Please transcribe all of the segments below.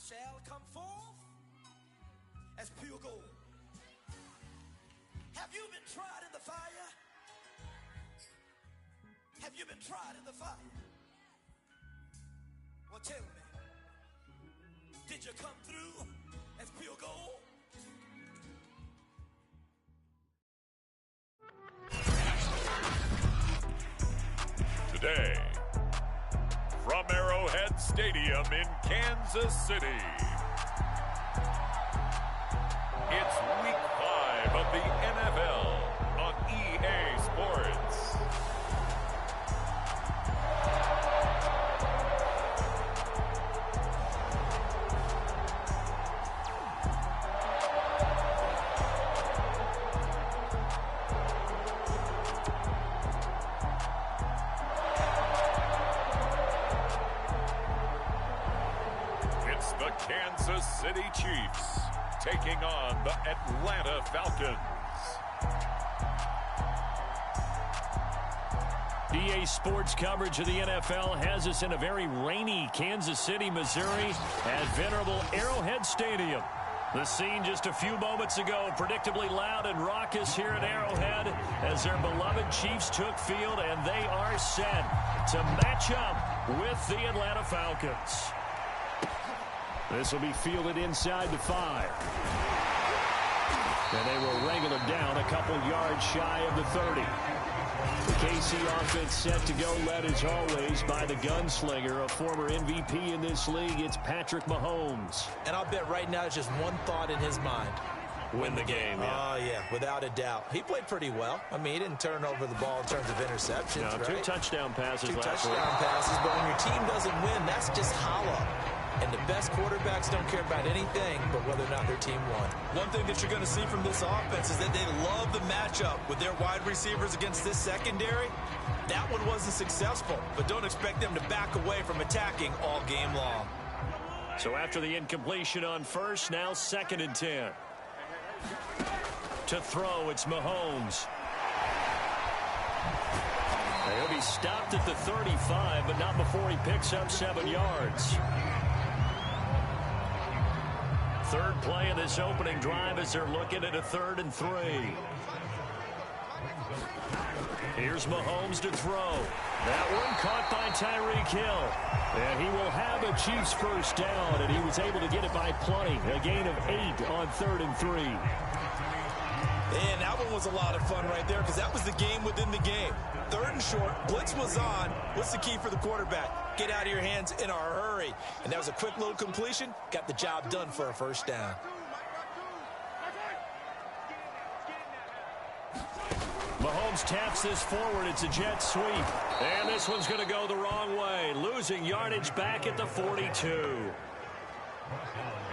shall come forth as pure gold. Have you been tried in the fire? Have you been tried in the fire? Well, tell me, did you come through as pure gold? Today, from Arrowhead Stadium in Kansas City, it's Week 5 of the NFL on EA Sports. It's the Kansas City Chiefs taking on the Atlanta Falcons. EA Sports coverage of the NFL has us in a very rainy Kansas City, Missouri at venerable Arrowhead Stadium. The scene just a few moments ago, predictably loud and raucous here at Arrowhead as their beloved Chiefs took field, and they are set to match up with the Atlanta Falcons. This will be fielded inside the 5. And they will wrangle it down a couple yards shy of the 30. The KC offense set to go, led as always by the gunslinger, a former MVP in this league. It's Patrick Mahomes. And I'll bet right now it's just one thought in his mind. Win the game, yeah. Oh, yeah, without a doubt. He played pretty well. I mean, he didn't turn over the ball in terms of interceptions, No, right? 2 touchdown passes Two last touchdown week. passes, but when your team doesn't win, that's just hollow. And the best quarterbacks don't care about anything but whether or not their team won. One thing that you're going to see from this offense is that they love the matchup with their wide receivers against this secondary. That one wasn't successful, but don't expect them to back away from attacking all game long. So after the incompletion on first, now 2nd and 10. To throw, it's Mahomes. He'll be stopped at the 35, but not before he picks up 7 yards. Third play of this opening drive as they're looking at a 3rd and 3. Here's Mahomes to throw. That one caught by Tyreek Hill. And he will have a Chiefs first down, and he was able to get it by plenty. A gain of 8 on 3rd and 3. And that one was a lot of fun right there because that was the game within the game. 3rd and short, blitz was on. What's the key for the quarterback? Get out of your hands in a hurry. And that was a quick little completion. Got the job done for a first down. Mahomes taps this forward. It's a jet sweep. And this one's going to go the wrong way. Losing yardage back at the 42.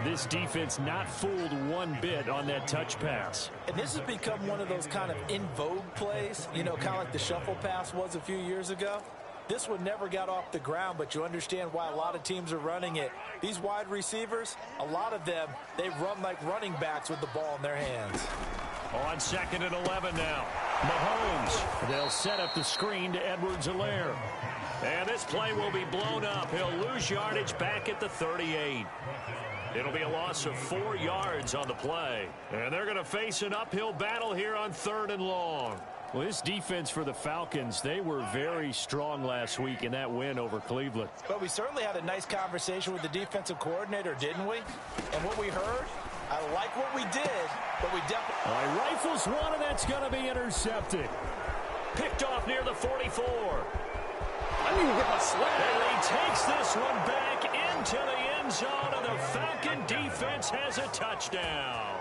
This defense not fooled one bit on that touch pass. And this has become one of those kind of in vogue plays, you know, kind of like the shuffle pass was a few years ago. This one never got off the ground, but you understand why a lot of teams are running it. These wide receivers, a lot of them, they run like running backs with the ball in their hands. On 2nd and 11 now. Mahomes. They'll set up the screen to Edwards-Helaire. And this play will be blown up. He'll lose yardage back at the 38. It'll be a loss of 4 yards on the play. And they're going to face an uphill battle here on 3rd and long. Well, this defense for the Falcons, they were very strong last week in that win over Cleveland. But we certainly had a nice conversation with the defensive coordinator, didn't we? And what we heard, I like what we did, but we definitely... All right, rifles one, and that's going to be intercepted. Picked off near the 44. I didn't even get my swag. And he takes this one back into the end zone, and the Falcon defense has a touchdown.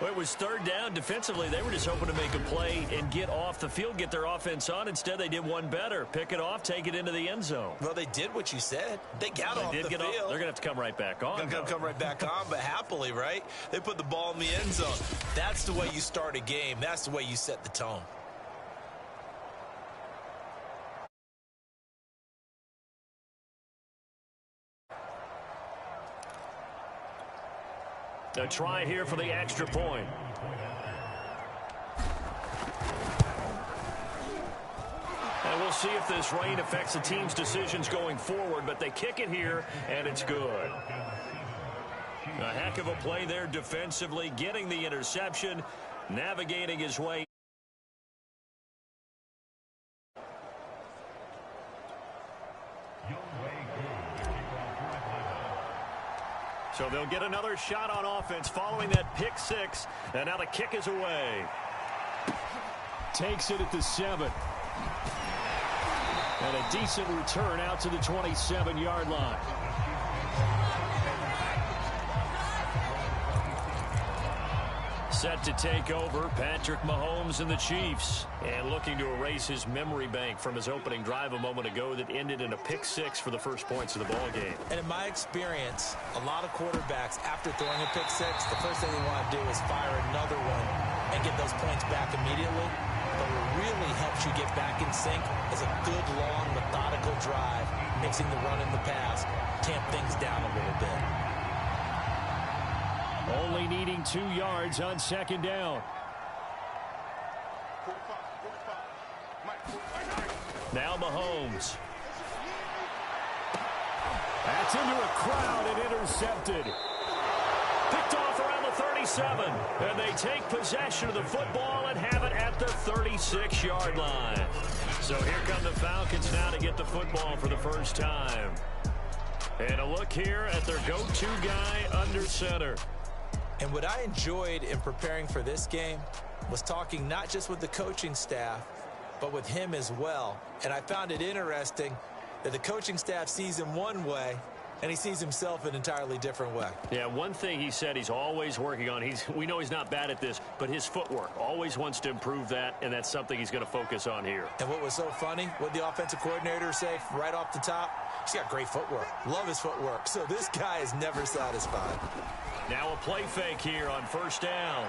Well, it was 3rd down. Defensively, they were just hoping to make a play and get off the field, get their offense on. Instead, they did one better. Pick it off, take it into the end zone. Well, they did what you said. They got off the field. They're going to have to come right back on. Come right back on, but happily, right? They put the ball in the end zone. That's the way you start a game. That's the way you set the tone. A try here for the extra point. And we'll we'll see if this rain affects the team's decisions going forward, but they kick it here, and it's good. A heck of a play there defensively, getting the interception, navigating his way. So they'll get another shot on offense following that pick six, and now the kick is away. Takes it at the 7. And a decent return out to the 27-yard line. Set to take over, Patrick Mahomes and the Chiefs. And looking to erase his memory bank from his opening drive a moment ago that ended in a pick six for the first points of the ball game. And in my experience, a lot of quarterbacks, after throwing a pick six, the first thing they want to do is fire another one and get those points back immediately. But what really helps you get back in sync is a good, long, methodical drive, mixing the run and the pass, tamp things down a little bit. Only needing 2 yards on second down. Now Mahomes. That's into a crowd and intercepted. Picked off around the 37. And they take possession of the football and have it at the 36-yard line. So here come the Falcons now to get the football for the first time. And a look here at their go-to guy under center. And what I enjoyed in preparing for this game was talking not just with the coaching staff, but with him as well. And I found it interesting that the coaching staff sees him one way, and he sees himself an entirely different way. Yeah, one thing he said he's always working on, we know he's not bad at this, but his footwork, always wants to improve that, and that's something he's going to focus on here. And what was so funny, what the offensive coordinator say right off the top, he's got great footwork. Love his footwork. So this guy is never satisfied. Now a play fake here on first down.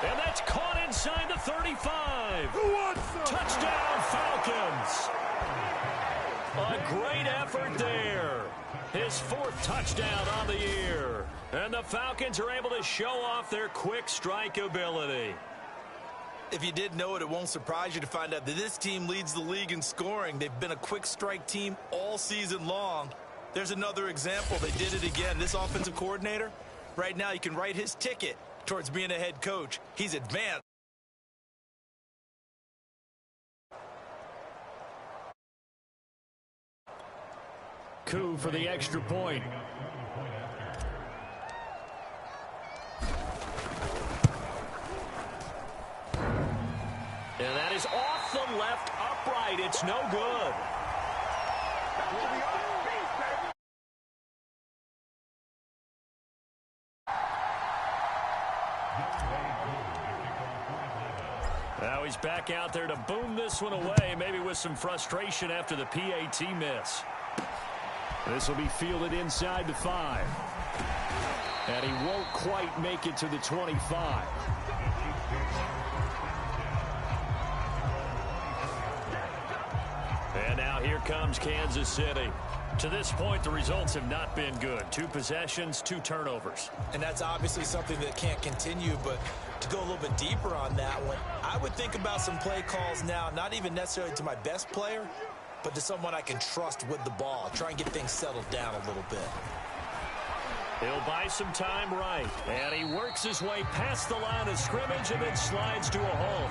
And that's caught inside the 35. Touchdown, Falcons. A great effort there. His 4th touchdown on the year. And the Falcons are able to show off their quick strike ability. If you didn't know it, it won't surprise you to find out that this team leads the league in scoring. They've been a quick strike team all season long. There's another example. They did it again. This offensive coordinator, right now, you can write his ticket towards being a head coach. He's advanced. Coup for the extra point. And that is off the left upright. It's no good. Now he's back out there to boom this one away, maybe with some frustration after the PAT miss. This will be fielded inside the 5. And he won't quite make it to the 25. And now here comes Kansas City. To this point, the results have not been good. 2 possessions, 2 turnovers. And that's obviously something that can't continue, but to go a little bit deeper on that one, I would think about some play calls now, not even necessarily to my best player, but to someone I can trust with the ball. Try and get things settled down a little bit. He'll buy some time right. And he works his way past the line of scrimmage and then slides to a hole.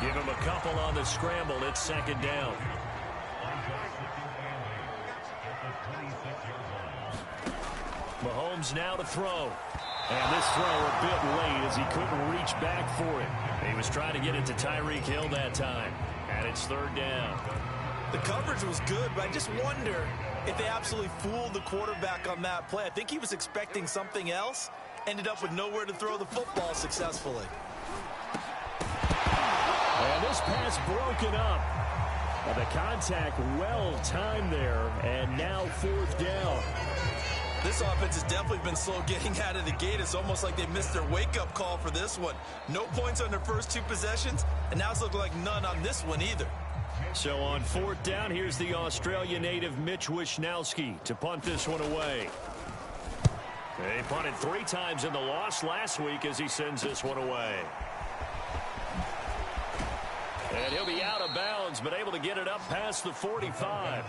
Give him a couple on the scramble. It's second down. Mahomes now to throw. And this throw a bit late as he couldn't reach back for it. He was trying to get it to Tyreek Hill that time. And it's third down. The coverage was good, but I just wonder if they absolutely fooled the quarterback on that play. I think he was expecting something else. Ended up with nowhere to throw the football successfully. And this pass broken up. Well, the contact well timed there. And now 4th down. This offense has definitely been slow getting out of the gate. It's almost like they missed their wake-up call for this one. No points on their first 2 possessions, and now it's looking like none on this one either. So on 4th down, here's the Australia native Mitch Wishnowski to punt this one away. He punted 3 times in the loss last week as he sends this one away. And he'll be out of bounds, but able to get it up past the 45.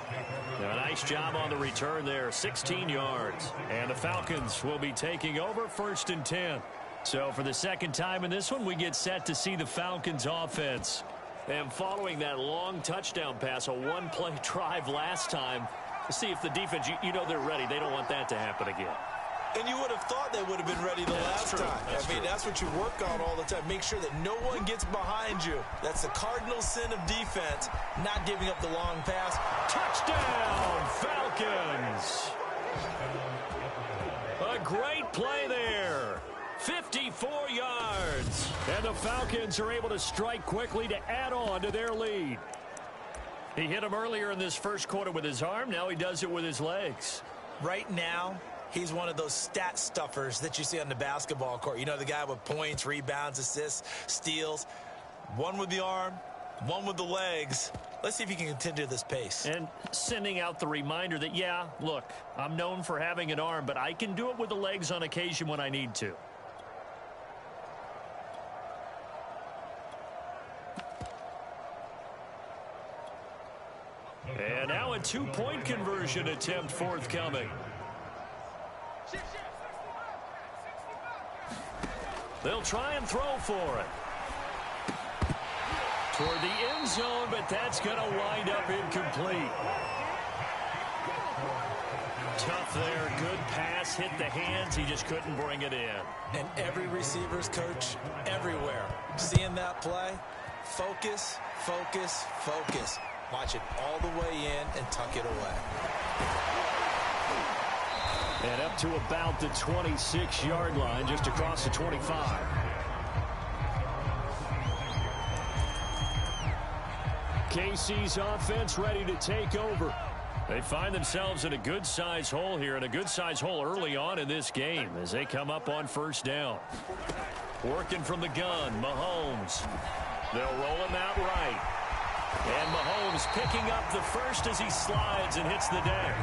A nice job on the return there, 16 yards. And the Falcons will be taking over 1st and 10. So for the second time in this one, we get set to see the Falcons offense. And following that long touchdown pass, a one-play drive last time, to see if the defense, you know they're ready. They don't want that to happen again. And you would have thought they would have been ready the last time. That's what you work on all the time. Make sure that no one gets behind you. That's the cardinal sin of defense, not giving up the long pass. Touchdown, Falcons! A great play there. 54 yards. And the Falcons are able to strike quickly to add on to their lead. He hit him earlier in this first quarter with his arm. Now he does it with his legs. Right now, he's one of those stat stuffers that you see on the basketball court. You know, the guy with points, rebounds, assists, steals. One with the arm, one with the legs. Let's see if he can continue this pace. And sending out the reminder that, yeah, look, I'm known for having an arm, but I can do it with the legs on occasion when I need to. And now a two-point conversion attempt forthcoming. They'll try and throw for it. Toward the end zone, but that's going to wind up incomplete. Tough there. Good pass. Hit the hands. He just couldn't bring it in. And every receiver's coach everywhere. Seeing that play, focus, focus, focus. Watch it all the way in and tuck it away. And up to about the 26-yard line, just across the 25. KC's offense ready to take over. They find themselves in a good-sized hole here, and a good-sized hole early on in this game as they come up on 1st down. Working from the gun, Mahomes. They'll roll him out right. And Mahomes picking up the first as he slides and hits the deck.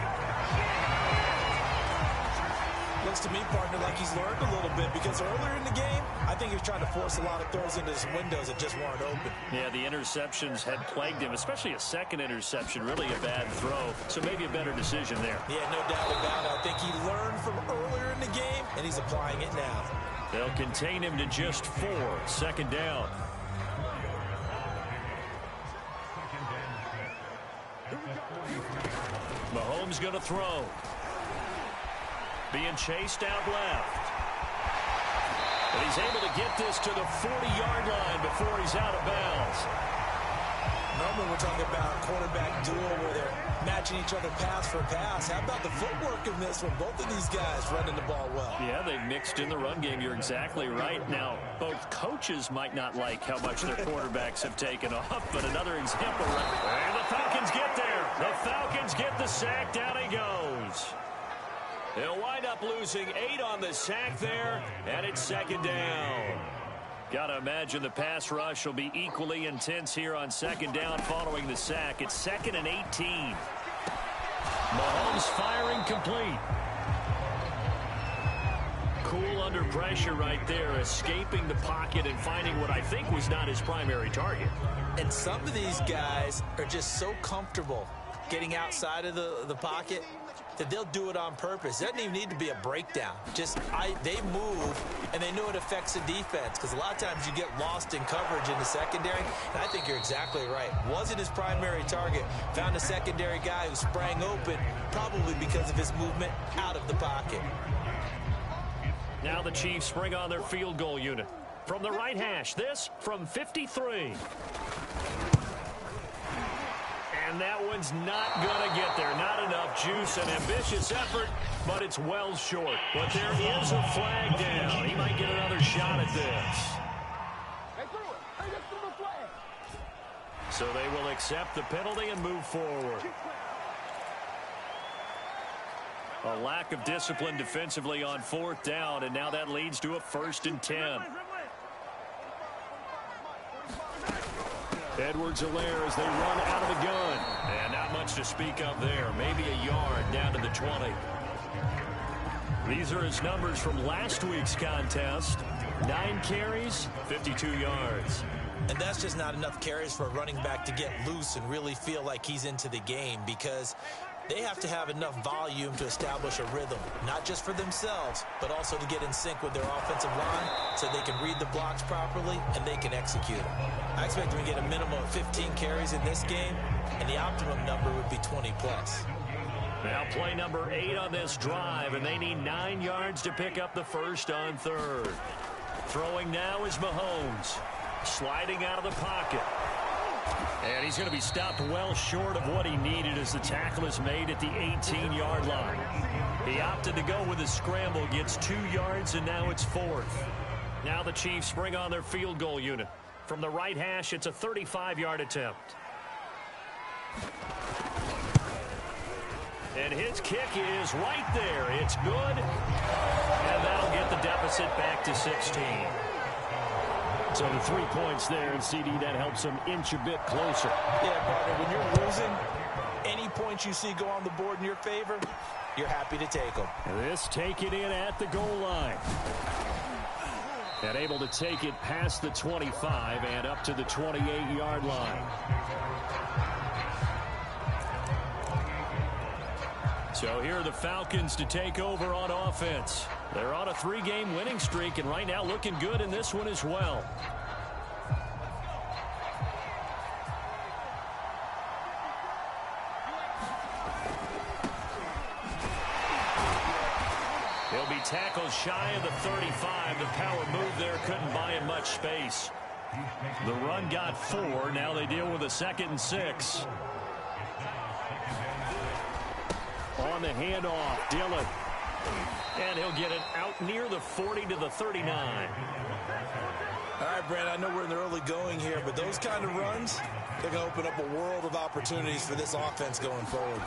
Looks to me, partner, like he's learned a little bit, because earlier in the game, I think he was trying to force a lot of throws into some windows that just weren't open. Yeah, the interceptions had plagued him, especially a second interception, really a bad throw. So maybe a better decision there. Yeah, no doubt about it. I think he learned from earlier in the game, and he's applying it now. They'll contain him to just 4, 2nd down. Mahomes going to throw. Being chased out left. But he's able to get this to the 40-yard line before he's out of bounds. Normally we're talking about a quarterback duel where they're matching each other pass for pass. How about the footwork in this one? Both of these guys running the ball well. Yeah, they mixed in the run game. You're exactly right. Now, both coaches might not like how much their quarterbacks have taken off, but another example. And the Falcons get there. The Falcons get the sack. Down he goes. They'll wind up losing 8 on the sack there, and it's 2nd down. Got to imagine the pass rush will be equally intense here on 2nd down following the sack. It's 2nd and 18. Mahomes firing complete. Cool under pressure right there, escaping the pocket and finding what I think was not his primary target. And some of these guys are just so comfortable getting outside of the pocket that they'll do it on purpose. It doesn't even need to be a breakdown. They move, and they know it affects the defense, because a lot of times you get lost in coverage in the secondary, and I think you're exactly right. Wasn't his primary target. Found a secondary guy who sprang open, probably because of his movement out of the pocket. Now the Chiefs bring on their field goal unit. From the right hash, this from 53. And that one's not going to get there. Not enough juice. An ambitious effort, but it's well short. But there is a flag down. He might get another shot at this. So they will accept the penalty and move forward. A lack of discipline defensively on 4th down, and now that leads to a 1st and 10. Edwards-Helaire as they run out of the gun. And not much to speak of there. Maybe a yard down to the 20. These are his numbers from last week's contest. 9 carries, 52 yards. And that's just not enough carries for a running back to get loose and really feel like he's into the game, because they have to have enough volume to establish a rhythm, not just for themselves, but also to get in sync with their offensive line so they can read the blocks properly and they can execute them. I expect them to get a minimum of 15 carries in this game, and the optimum number would be 20 plus. Now play number 8 on this drive, and they need 9 yards to pick up the first on third. Throwing now is Mahomes, sliding out of the pocket. And he's going to be stopped well short of what he needed as the tackle is made at the 18-yard line. He opted to go with a scramble, gets 2 yards, and now it's 4th. Now the Chiefs bring on their field goal unit. From the right hash, it's a 35-yard attempt. And his kick is right there. It's good. And that'll get the deficit back to 16. So the 3 points there, and CD, that helps them inch a bit closer. Yeah, partner, when you're losing, any points you see go on the board in your favor, you're happy to take them. This taken in at the goal line. And able to take it past the 25 and up to the 28-yard line. So here are the Falcons to take over on offense. They're on a 3-game winning streak, and right now looking good in this one as well. He'll be tackled shy of the 35. The power move there couldn't buy him much space. The run got 4. Now they deal with a 2nd and 6. On the handoff, Dillon. And he'll get it out near the 40 to the 39. All right, Brent, I know we're in the early going here, but those kind of runs, they're going to open up a world of opportunities for this offense going forward.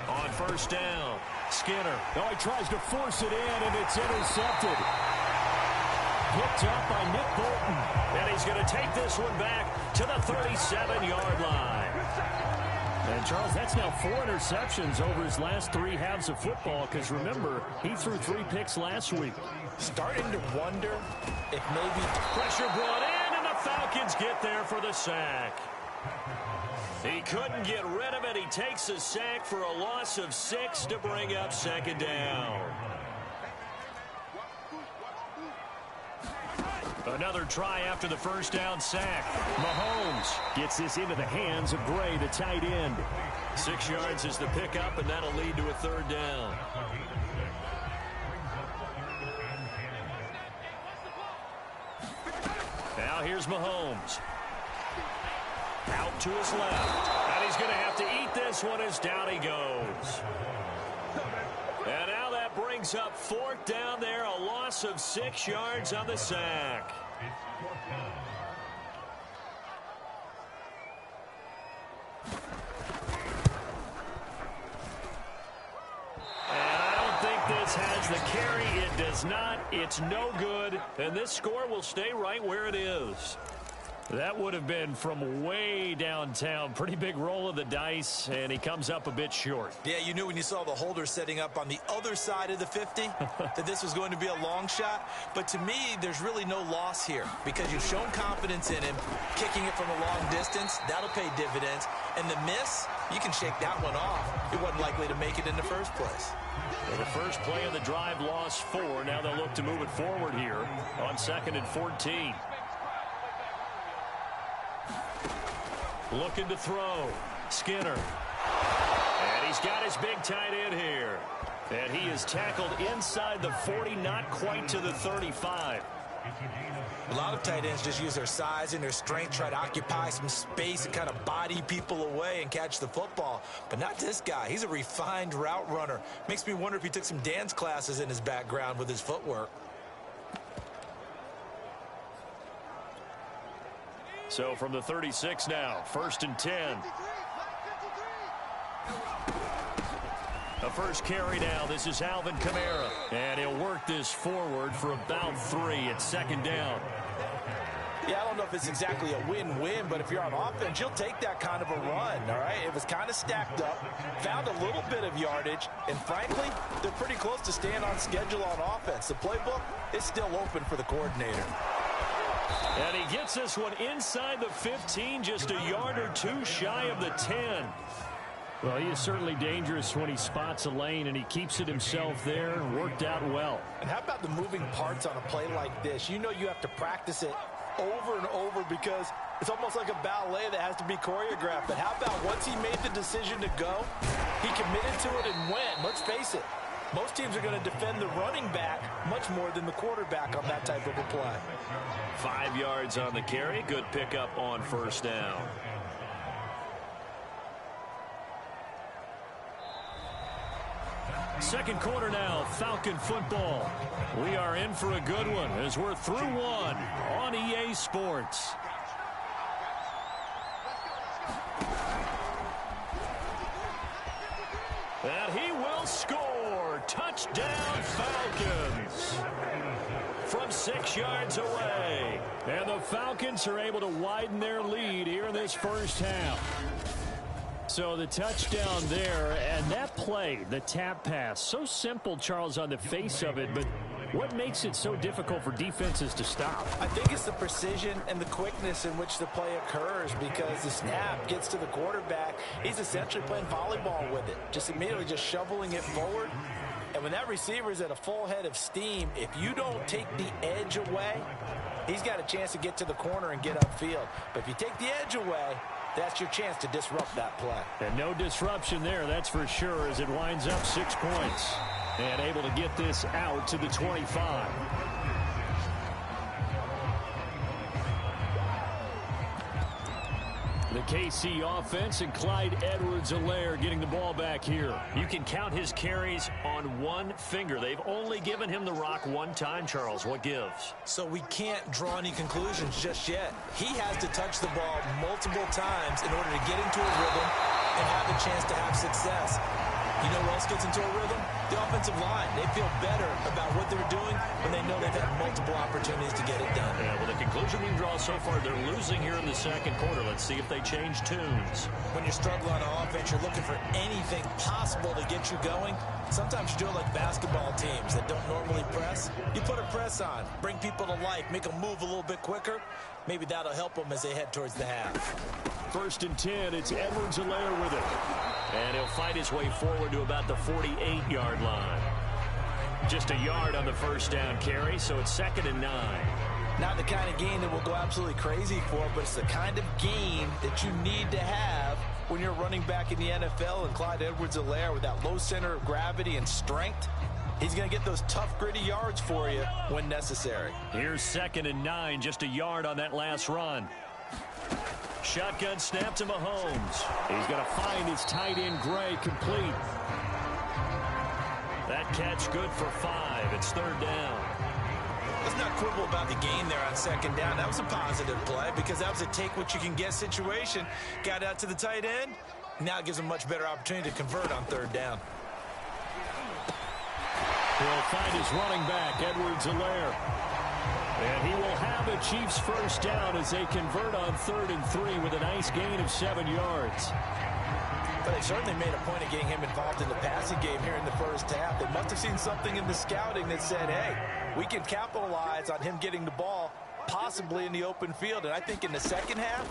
On first down, Skinner. Oh, he tries to force it in, and it's intercepted. Picked up by Nick Bolton. And he's going to take this one back to the 37-yard line. And, Charles, that's now 4 interceptions over his last 3 halves of football, because, remember, he threw 3 picks last week. Starting to wonder if maybe pressure brought in, and the Falcons get there for the sack. He couldn't get rid of it. He takes a sack for a loss of 6 to bring up 2nd down. Another try after the first down sack. Mahomes gets this into the hands of Gray, the tight end. 6 yards is the pickup, and that'll lead to a 3rd down. Now here's Mahomes. Out to his left. And he's going to have to eat this one as down he goes. And now that brings up 4th down there, a loss of 6 yards on the sack. And I don't think this has the carry. It does not. It's no good. And this score will stay right where it is. That would have been from way downtown. Pretty big roll of the dice, and he comes up a bit short. Yeah, you knew when you saw the holder setting up on the other side of the 50 that this was going to be a long shot. But to me, there's really no loss here because you've shown confidence in him. Kicking it from a long distance, that'll pay dividends. And the miss, you can shake that one off. It wasn't likely to make it in the first place. Well, the first play of the drive lost 4. Now they'll look to move it forward here on 2nd and 14. Looking to throw. Skinner. And he's got his big tight end here. And he is tackled inside the 40, not quite to the 35. A lot of tight ends just use their size and their strength, try to occupy some space and kind of body people away and catch the football. But not this guy. He's a refined route runner. Makes me wonder if he took some dance classes in his background with his footwork. So from the 36 now, 1st and 10. The first carry now. This is Alvin Kamara. And he'll work this forward for about 3 at 2nd down. Yeah, I don't know if it's exactly a win-win, but if you're on offense, you'll take that kind of a run, all right? It was kind of stacked up, found a little bit of yardage, and frankly, they're pretty close to staying on schedule on offense. The playbook is still open for the coordinator. And he gets this one inside the 15, just a yard or two shy of the 10. Well, he is certainly dangerous when he spots a lane, and he keeps it himself there. Worked out well. And how about the moving parts on a play like this? You know you have to practice it over and over because it's almost like a ballet that has to be choreographed. But how about once he made the decision to go, he committed to it and went. Let's face it, most teams are going to defend the running back much more than the quarterback on that type of a play. 5 yards on the carry. Good pickup on first down. Second quarter now, Falcon football. We are in for a good one as we're through one on EA Sports. And he will score. Touchdown, Falcons. From 6 yards away. And the Falcons are able to widen their lead here in this first half. So the touchdown there, and that play, the tap pass, so simple, Charles, on the face of it, but what makes it so difficult for defenses to stop? I think it's the precision and the quickness in which the play occurs because the snap gets to the quarterback. He's essentially playing volleyball with it, just immediately just shoveling it forward. And when that receiver is at a full head of steam, if you don't take the edge away, he's got a chance to get to the corner and get upfield. But if you take the edge away, that's your chance to disrupt that play. And no disruption there, that's for sure, as it winds up 6 points. And able to get this out to the 25. The KC offense and Clyde Edwards-Helaire getting the ball back here. You can count his carries on one finger. They've only given him the rock one time, Charles. What gives? So we can't draw any conclusions just yet. He has to touch the ball multiple times in order to get into a rhythm and have a chance to have success. You know who else gets into a rhythm? The offensive line. They feel better about what they're doing when they know they've had multiple opportunities to get it done. Yeah, well, the conclusion we can draw so far, they're losing here in the second quarter. Let's see if they change tunes. When you're struggling on offense, you're looking for anything possible to get you going. Sometimes you do it like basketball teams that don't normally press. You put a press on, bring people to life, make them move a little bit quicker. Maybe that'll help them as they head towards the half. 1st and 10, it's Edwards-Helaire with it. And he'll fight his way forward to about the 48-yard line. Just a yard on the first down carry, so it's 2nd and 9. Not the kind of gain that we'll go absolutely crazy for, but it's the kind of gain that you need to have when you're running back in the NFL. And Clyde Edwards-Helaire, with that low center of gravity and strength, he's going to get those tough, gritty yards for you when necessary. Here's 2nd and 9, just a yard on that last run. Shotgun snap to Mahomes. He's going to find his tight end Gray complete. That catch good for 5. It's 3rd down. Let's not quibble about the gain there on 2nd down. That was a positive play because that was a take-what-you-can-get situation. Got out to the tight end. Now it gives him a much better opportunity to convert on 3rd down. He'll find his running back, Edwards-Helaire. And he will have the Chiefs first down as they convert on 3rd and 3 with a nice gain of 7 yards. But they certainly made a point of getting him involved in the passing game here in the first half. They must have seen something in the scouting that said, hey, we can capitalize on him getting the ball possibly in the open field. And I think in the second half,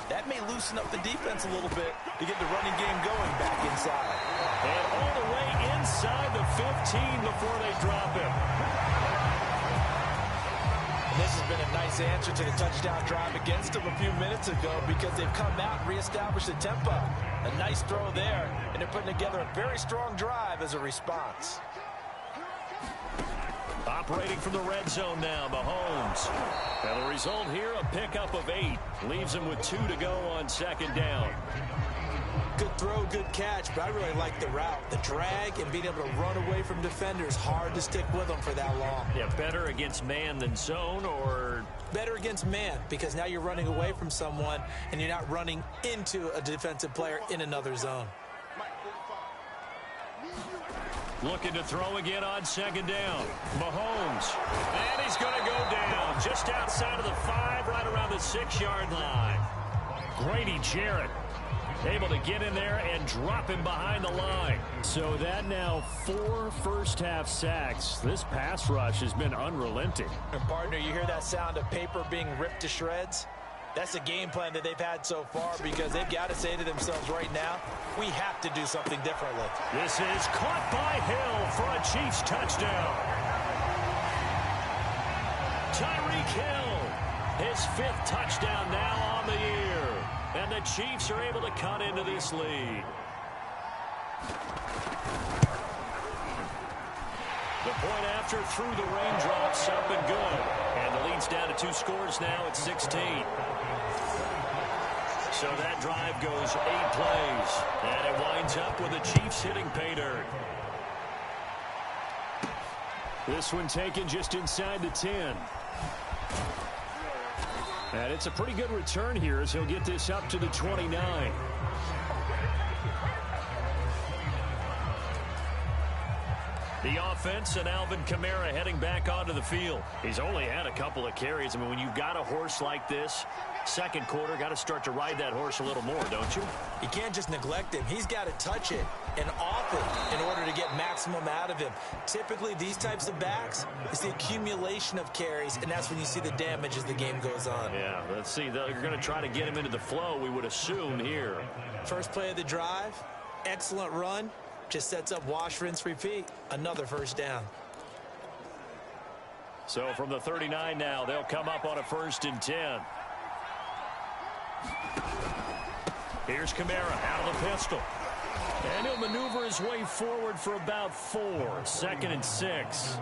that may loosen up the defense a little bit to get the running game going back inside. And all the way inside the 15 before they drop him. This has been a nice answer to the touchdown drive against them a few minutes ago because they've come out and reestablished the tempo. A nice throw there, and they're putting together a very strong drive as a response. Operating from the red zone now, Mahomes. And the result here, a pickup of 8. Leaves him with 2 to go on 2nd down. Good throw, good catch, but I really like the route. The drag and being able to run away from defenders, hard to stick with them for that long. Yeah, better against man than zone, or? Better against man, because now you're running away from someone and you're not running into a defensive player in another zone. Looking to throw again on 2nd down. Mahomes. And he's going to go down just outside of the 5, right around the 6-yard line. Grady Jarrett Able to get in there and drop him behind the line. So that now 4 first-half sacks. This pass rush has been unrelenting. And partner, you hear that sound of paper being ripped to shreds? That's the game plan that they've had so far, because they've got to say to themselves right now, we have to do something differently. This is caught by Hill for a Chiefs touchdown. Tyreek Hill, his 5th touchdown now on the year. And the Chiefs are able to cut into this lead. The point after through the raindrops, up and good. And the lead's down to 2 scores now at 16. So that drive goes 8 plays. And it winds up with the Chiefs hitting pay dirt. This one taken just inside the 10. And it's a pretty good return here as he'll get this up to the 29. The offense and Alvin Kamara heading back onto the field. He's only had a couple of carries. I mean, when you've got a horse like this, second quarter, got to start to ride that horse a little more, don't you? You can't just neglect him. He's got to touch it and off it in order to get maximum out of him. Typically, these types of backs, it's the accumulation of carries, and that's when you see the damage as the game goes on. Yeah, let's see. They're going to try to get him into the flow, we would assume here. First play of the drive, excellent run. Just sets up wash, rinse, repeat. Another first down. So from the 39 now, they'll come up on a 1st and 10. Here's Kamara out of the pistol. And he'll maneuver his way forward for about 4. 2nd and 6.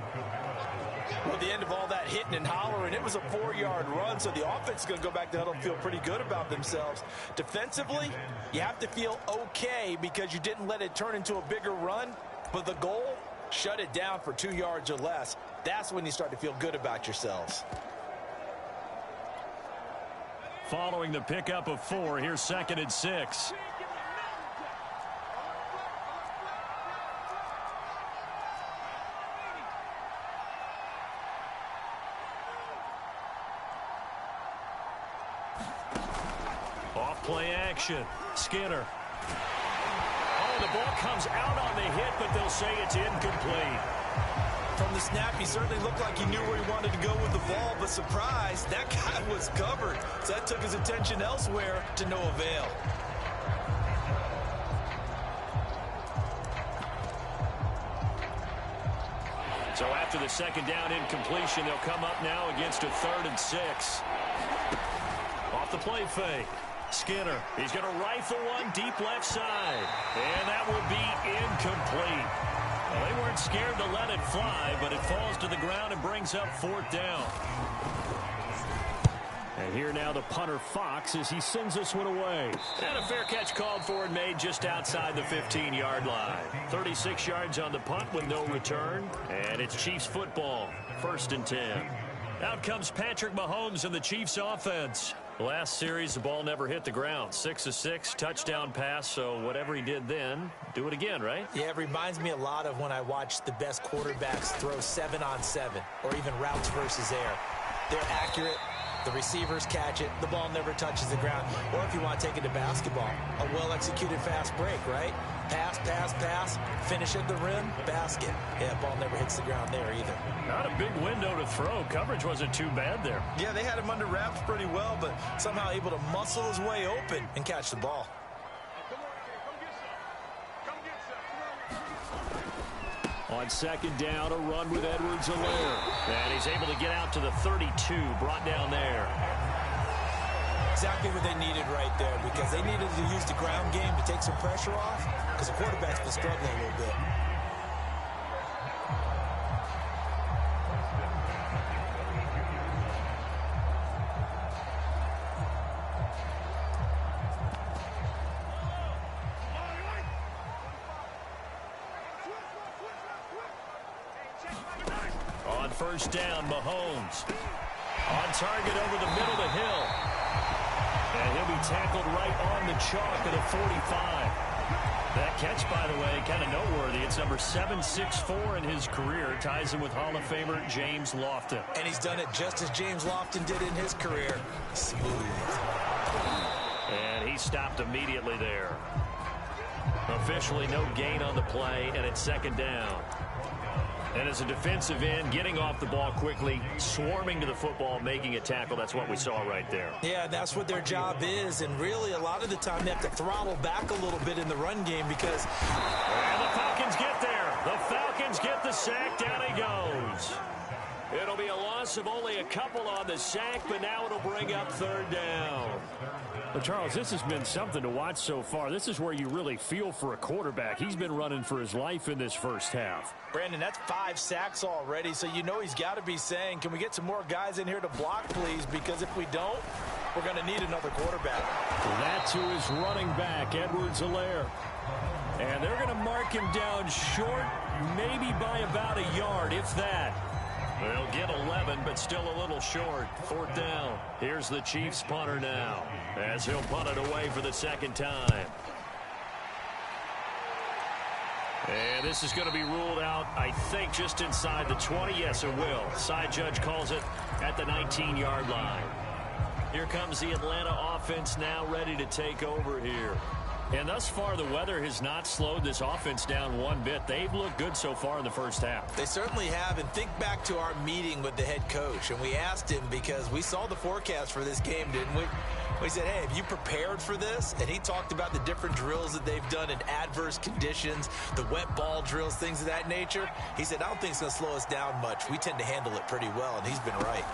Well, at the end of all that hitting and hollering, it was a 4-yard run, so the offense is going to go back to huddle and feel pretty good about themselves. Defensively, you have to feel okay because you didn't let it turn into a bigger run, but the goal, shut it down for 2 yards or less. That's when you start to feel good about yourselves. Following the pickup of 4, here's 2nd and 6. Play action. Skinner. Oh, the ball comes out on the hit, but they'll say it's incomplete. From the snap, he certainly looked like he knew where he wanted to go with the ball, but surprise, that guy was covered. So that took his attention elsewhere to no avail. So after the 2nd down incompletion, they'll come up now against a 3rd and 6. Off the play fake. Skinner, he's going to rifle one deep left side. And that will be incomplete. Well, they weren't scared to let it fly, but it falls to the ground and brings up 4th down. And here now the punter Fox as he sends this one away. And a fair catch called for and made just outside the 15-yard line. 36 yards on the punt with no return. And it's Chiefs football, 1st and 10. Out comes Patrick Mahomes and the Chiefs offense. Last series, the ball never hit the ground. 6 of 6, touchdown pass, so whatever he did then, do it again, right? Yeah, it reminds me a lot of when I watched the best quarterbacks throw 7-on-7 or even routes versus air. They're accurate. The receivers catch it. The ball never touches the ground. Or if you want to take it to basketball, a well-executed fast break, right? Pass, pass, pass, finish at the rim, basket. Yeah, ball never hits the ground there either. Not a big window to throw. Coverage wasn't too bad there. Yeah, they had him under wraps pretty well, but somehow able to muscle his way open and catch the ball. On 2nd down, a run with Edwards-Helaire. And he's able to get out to the 32, brought down there. Exactly what they needed right there, because they needed to use the ground game to take some pressure off, because the quarterback's been struggling a little bit. On 1st down, Mahomes. On target over the middle to Hill. And he'll be tackled right on the chalk at a 45. That catch, by the way, kind of noteworthy. It's number 764 in his career. Ties him with Hall of Famer James Lofton. And he's done it just as James Lofton did in his career. Smooth. And he stopped immediately there. Officially no gain on the play, and it's second down. And as a defensive end, getting off the ball quickly, swarming to the football, making a tackle, that's what we saw right there. Yeah, that's what their job is, and really a lot of the time they have to throttle back a little bit in the run game because... And the Falcons get there. The Falcons get the sack. Down he goes. It'll be a loss of only a couple on the sack, but now it'll bring up third down. Well, Charles, this has been something to watch so far. This is where you really feel for a quarterback. He's been running for his life in this first half. Brandon, that's 5 sacks already, so you know he's got to be saying, can we get some more guys in here to block, please? Because if we don't, we're going to need another quarterback. That to his running back, Edwards-Helaire. And they're going to mark him down short, maybe by about a yard, if that. They'll get 11, but still a little short. Fourth down. Here's the Chiefs punter now, as he'll punt it away for the second time. And this is going to be ruled out, I think, just inside the 20. Yes, it will. Side judge calls it at the 19-yard line. Here comes the Atlanta offense now ready to take over here. And thus far, the weather has not slowed this offense down one bit. They've looked good so far in the first half. They certainly have, and think back to our meeting with the head coach, and we asked him because we saw the forecast for this game, didn't we? We said, hey, have you prepared for this? And he talked about the different drills that they've done in adverse conditions, the wet ball drills, things of that nature. He said, I don't think it's going to slow us down much. We tend to handle it pretty well, and he's been right.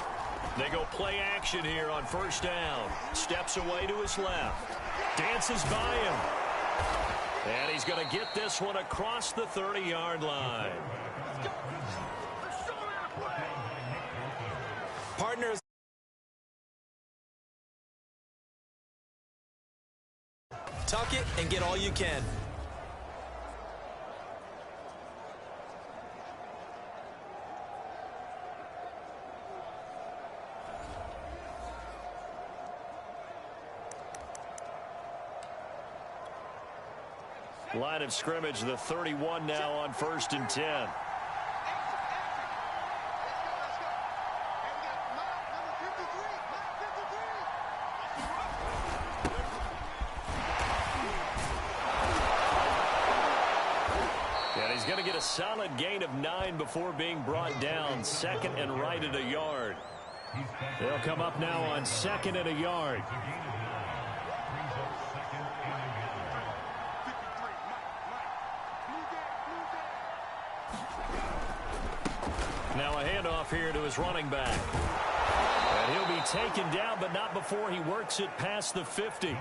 They go play action here on first down. Steps away to his left. Dances by him. And he's going to get this one across the 30-yard line. Partners. Tuck it and get all you can. Line of scrimmage, the 31 now on 1st and 10. And he's going to get a solid gain of 9 before being brought down. Second and right at a yard. They'll come up now on 2nd and a yard. Now a handoff here to his running back. And he'll be taken down, but not before he works it past the 50.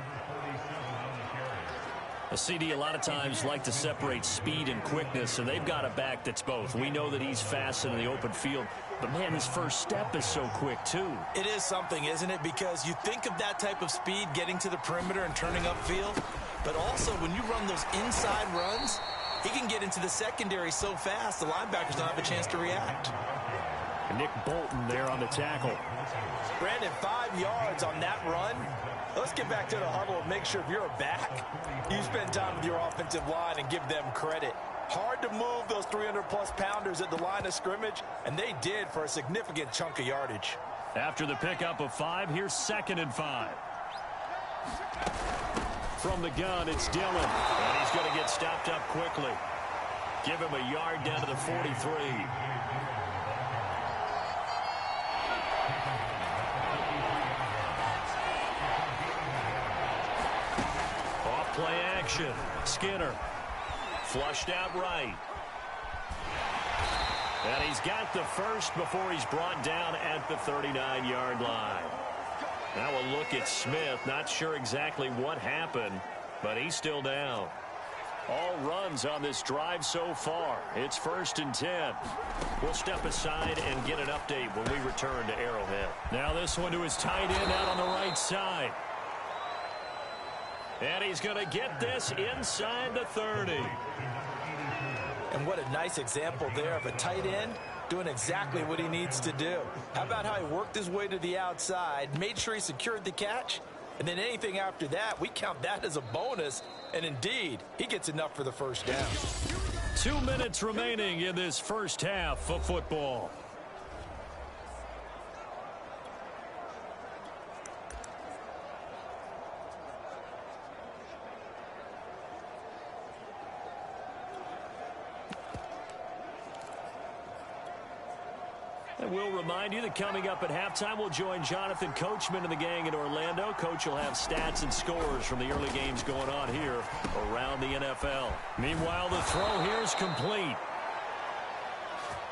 A CD a lot of times like to separate speed and quickness, and they've got a back that's both. We know that he's fast in the open field, but man, his first step is so quick too. It is something, isn't it? Because you think of that type of speed getting to the perimeter and turning upfield, but also when you run those inside runs, he can get into the secondary so fast, the linebackers don't have a chance to react. Nick Bolton there on the tackle. Brandon, 5 yards on that run. Let's get back to the huddle and make sure if you're a back, you spend time with your offensive line and give them credit. Hard to move those 300-plus pounders at the line of scrimmage, and they did for a significant chunk of yardage. After the pickup of 5, here's 2nd and 5. From the gun, it's Dillon. And he's going to get stopped up quickly. Give him a yard down to the 43. Off play action. Skinner. Flushed out right. And he's got the first before he's brought down at the 39-yard line. Now a look at Smith. Not sure exactly what happened, but he's still down. All runs on this drive so far. It's 1st and 10. We'll step aside and get an update when we return to Arrowhead. Now this one to his tight end out on the right side. And he's going to get this inside the 30. And what a nice example there of a tight end doing exactly what he needs to do. How about how he worked his way to the outside, made sure he secured the catch, and then anything after that, we count that as a bonus. And indeed, he gets enough for the first down. 2 minutes remaining in this first half of football. And we'll remind you that coming up at halftime, we'll join Jonathan Coachman and the gang in Orlando. Coach will have stats and scores from the early games going on here around the NFL. Meanwhile, the throw here is complete.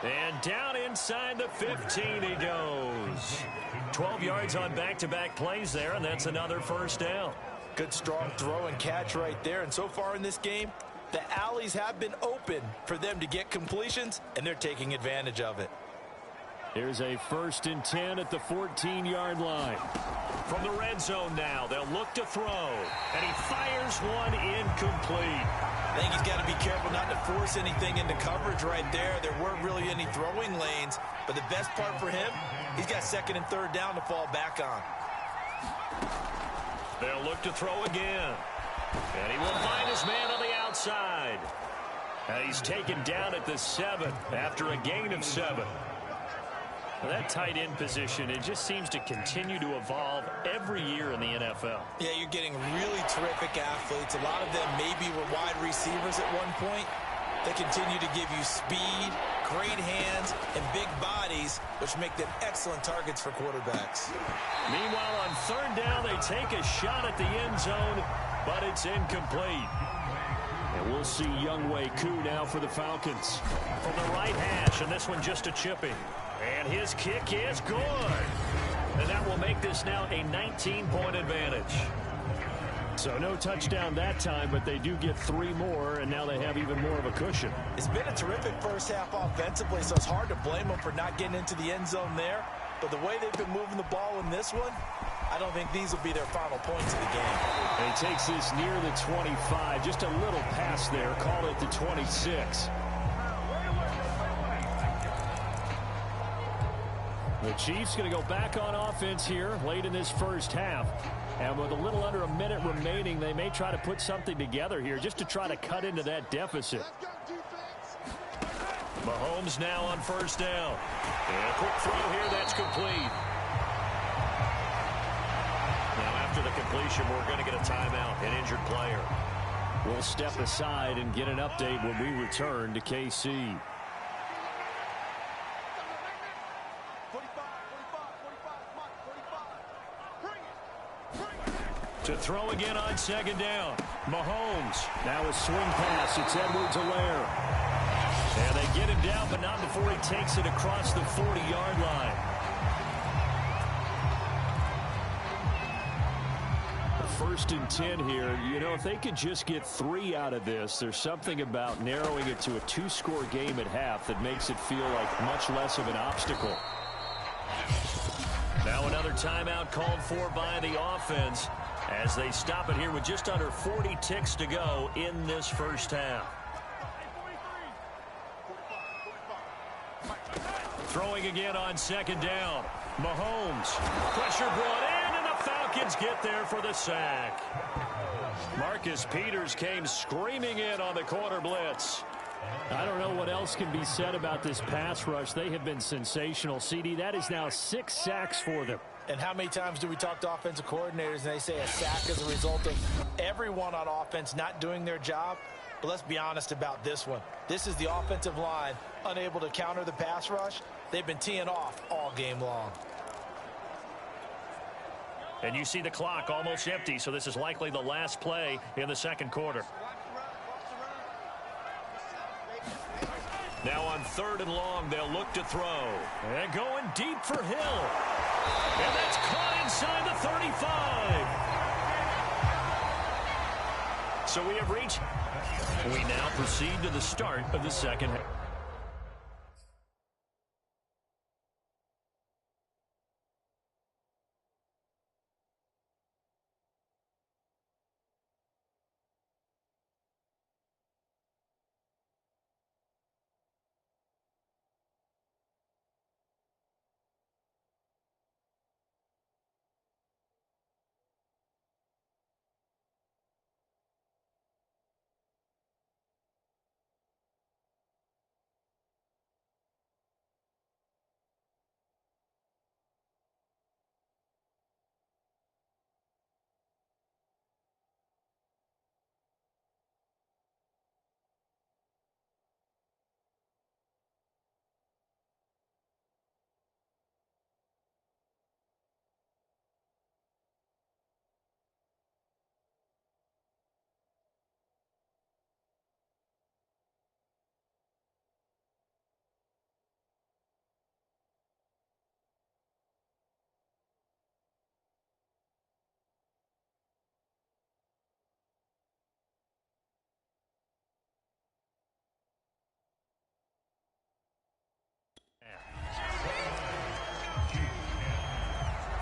And down inside the 15 he goes. 12 yards on back-to-back plays there, and that's another first down. Good strong throw and catch right there. And so far in this game, the alleys have been open for them to get completions, and they're taking advantage of it. Here's a 1st and 10 at the 14-yard line. From the red zone now, they'll look to throw. And he fires one incomplete. I think he's got to be careful not to force anything into coverage right there. There weren't really any throwing lanes. But the best part for him, he's got 2nd and 3rd down to fall back on. They'll look to throw again. And he will find his man on the outside. And he's taken down at the 7 after a gain of 7. Well, that tight end position, it just seems to continue to evolve every year in the NFL. Yeah, you're getting really terrific athletes. A lot of them maybe were wide receivers at one point. They continue to give you speed, great hands, and big bodies, which make them excellent targets for quarterbacks. Meanwhile, on 3rd down, they take a shot at the end zone, but it's incomplete. And we'll see Younghoe Koo now for the Falcons. From the right hash, and this one just a chipping. And his kick is good. And that will make this now a 19-point advantage. So no touchdown that time, but they do get 3 more, and now they have even more of a cushion. It's been a terrific first half offensively, so it's hard to blame them for not getting into the end zone there. But the way they've been moving the ball in this one, I don't think these will be their final points of the game. And he takes this near the 25, just a little pass there, call it the 26. The Chiefs going to go back on offense here late in this first half. And with a little under a minute remaining, they may try to put something together here just to try to cut into that deficit. Mahomes now on 1st down. And a quick throw here, that's complete. Now after the completion, we're going to get a timeout, an injured player. We'll step aside and get an update when we return to KC. To throw again on 2nd down. Mahomes. Now a swing pass. It's Edwards-Helaire. And they get him down, but not before he takes it across the 40-yard line. 1st and 10 here. You know, if they could just get 3 out of this, there's something about narrowing it to a 2-score game at half that makes it feel like much less of an obstacle. Now another timeout called for by the offense as they stop it here with just under 40 ticks to go in this first half. Throwing again on 2nd down. Mahomes. Pressure brought in, and the Falcons get there for the sack. Marcus Peters came screaming in on the corner blitz. I don't know what else can be said about this pass rush. They have been sensational. CD, that is now 6 sacks for them. And how many times do we talk to offensive coordinators and they say a sack is a result of everyone on offense not doing their job? But let's be honest about this one. This is the offensive line unable to counter the pass rush. They've been teeing off all game long. And you see the clock almost empty, so this is likely the last play in the 2nd quarter. Now on 3rd and long, they'll look to throw. And going deep for Hill. And that's caught inside the 35. So we have reached. We now proceed to the start of the 2nd half.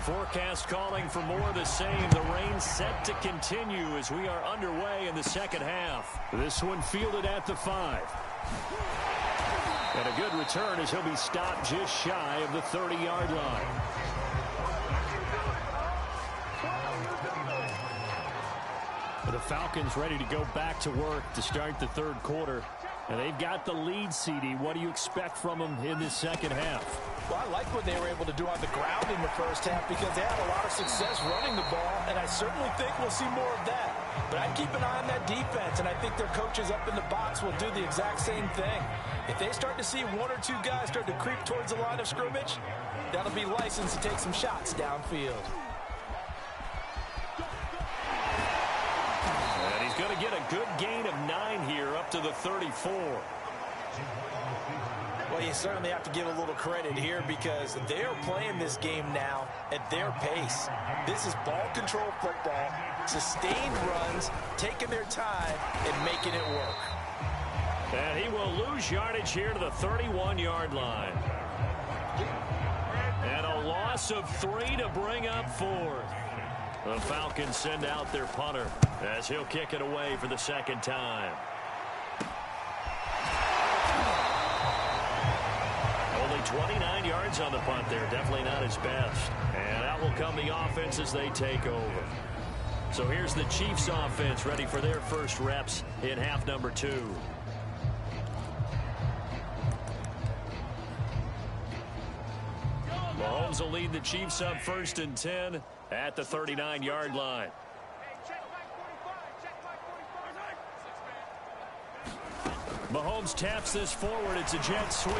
forecast calling for more of the same. The rain set to continue as we are underway in the second half. This one fielded at the 5. And a good return as he'll be stopped just shy of the 30-yard line. The Falcons ready to go back to work to start the third quarter. And they've got the lead, CD. What do you expect from them in this second half? Well, I like what they were able to do on the ground in the first half because they had a lot of success running the ball, and I certainly think we'll see more of that. But I'd keep an eye on that defense, and I think their coaches up in the box will do the exact same thing. If they start to see one or two guys start to creep towards the line of scrimmage, that'll be license to take some shots downfield. And he's going to get a good gain of 9 here up to the 34. Well, you certainly have to give a little credit here because they're playing this game now at their pace. This is ball control football, sustained runs, taking their time, and making it work. And he will lose yardage here to the 31-yard line. And a loss of 3 to bring up 4. The Falcons send out their punter as he'll kick it away for the second time. Only 29 yards on the punt there. Definitely not his best. And out will come the offense as they take over. So here's the Chiefs offense ready for their first reps in half number 2. Mahomes will lead the Chiefs up 1st and 10 at the 39-yard line. Mahomes taps this forward. It's a jet sweep.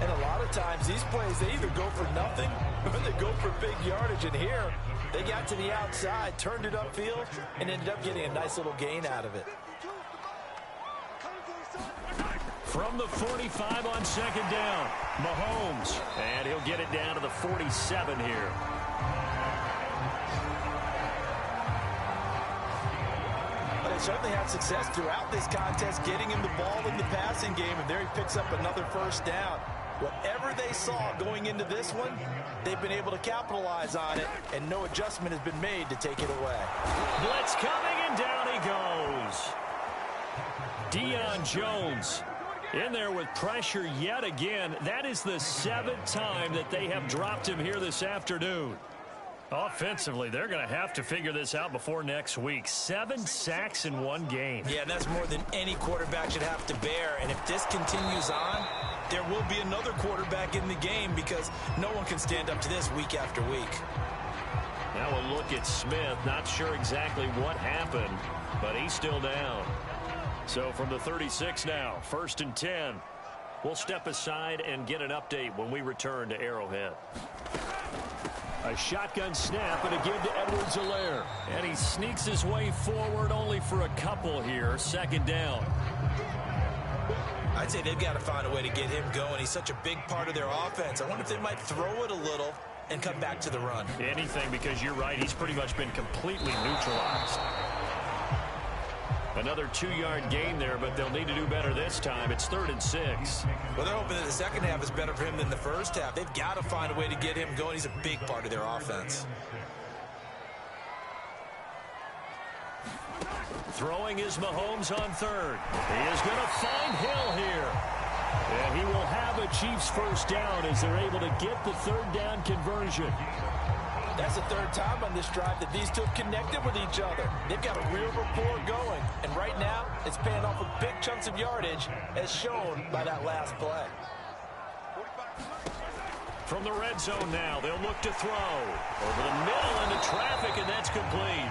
And a lot of times these plays, they either go for nothing or they go for big yardage. And here, they got to the outside, turned it upfield, and ended up getting a nice little gain out of it. From the 45 on second down, Mahomes. And he'll get it down to the 47 here. But they certainly had success throughout this contest, getting him the ball in the passing game, and there he picks up another first down. Whatever they saw going into this one, they've been able to capitalize on it, and no adjustment has been made to take it away. Blitz coming, and down he goes. Deion Jones in there with pressure yet again. That is the 7th time that they have dropped him here this afternoon. Offensively, they're going to have to figure this out before next week. 7 sacks in one game. Yeah, and that's more than any quarterback should have to bear. And if this continues on, there will be another quarterback in the game because no one can stand up to this week after week. Now we'll look at Smith. Not sure exactly what happened, but he's still down. So from the 36 now, 1st and 10. We'll step aside and get an update when we return to Arrowhead. A shotgun snap and a give to Edwards-Helaire. And he sneaks his way forward only for a couple here. 2nd down. I'd say they've got to find a way to get him going. He's such a big part of their offense. I wonder if they might throw it a little and come back to the run. Anything, because you're right. He's pretty much been completely neutralized. Another 2-yard gain there, but they'll need to do better this time. It's 3rd and 6. Well, they're hoping that the second half is better for him than the first half. They've got to find a way to get him going. He's a big part of their offense. Throwing is Mahomes on 3rd. He is going to find Hill here. And he will have a Chiefs first down as they're able to get the 3rd down conversion. That's the 3rd time on this drive that these two have connected with each other. They've got a real rapport going. And right now, it's paying off with big chunks of yardage, as shown by that last play. From the red zone now, they'll look to throw. Over the middle into traffic, and that's complete.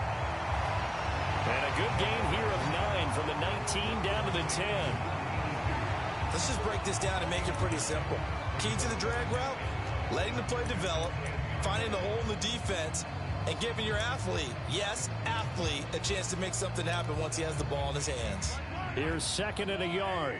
And a good gain here of 9 from the 19 down to the 10. Let's just break this down and make it pretty simple. Key to the drag route, letting the play develop, finding the hole in the defense, and giving your athlete, yes, athlete, a chance to make something happen once he has the ball in his hands. Here's 2nd and a yard.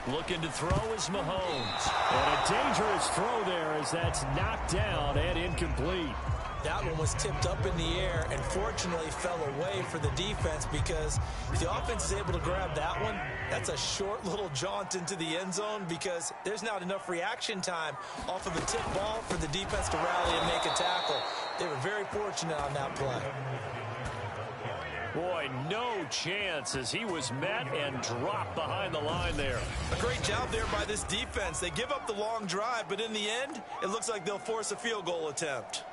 Looking to throw is Mahomes. And a dangerous throw there as that's knocked down and incomplete. That one was tipped up in the air and fortunately fell away for the defense, because if the offense is able to grab that one, that's a short little jaunt into the end zone, because there's not enough reaction time off of a tip ball for the defense to rally and make a tackle. They were very fortunate on that play. Boy, no chance as he was met and dropped behind the line there. A great job there by this defense. They give up the long drive, but in the end, it looks like they'll force a field goal attempt.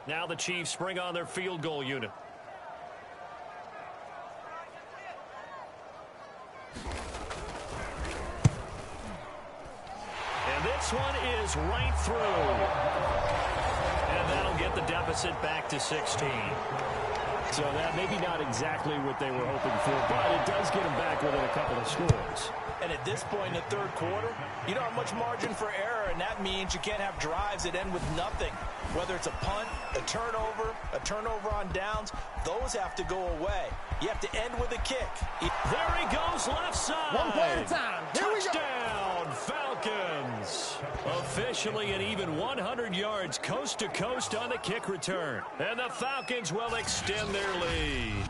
Now the Chiefs bring on their field goal unit. And this one is right through. And that'll get the deficit back to 16. So that maybe not exactly what they were hoping for, but it does get them back within a couple of scores. And at this point in the third quarter, you don't have much margin for error, and that means you can't have drives that end with nothing. Whether it's a punt, a turnover on downs, those have to go away. You have to end with a kick. There he goes, left side. One play at a time. Here we go. Touchdown, Falcons. Officially an even 100 yards coast to coast on the kick return. And the Falcons will extend their lead.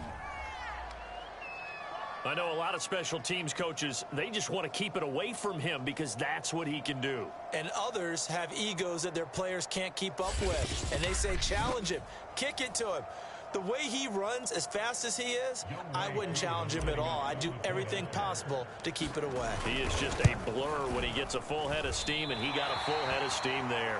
I know a lot of special teams coaches, they just want to keep it away from him because that's what he can do. And others have egos that their players can't keep up with. And they say, challenge him, kick it to him. The way he runs as fast as he is, I wouldn't challenge him at all. I'd do everything possible to keep it away. He is just a blur when he gets a full head of steam, and he got a full head of steam there.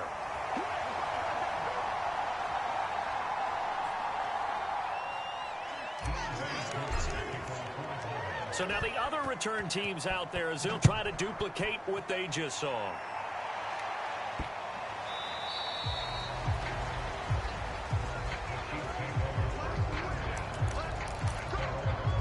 So now the other return teams out there as they'll try to duplicate what they just saw.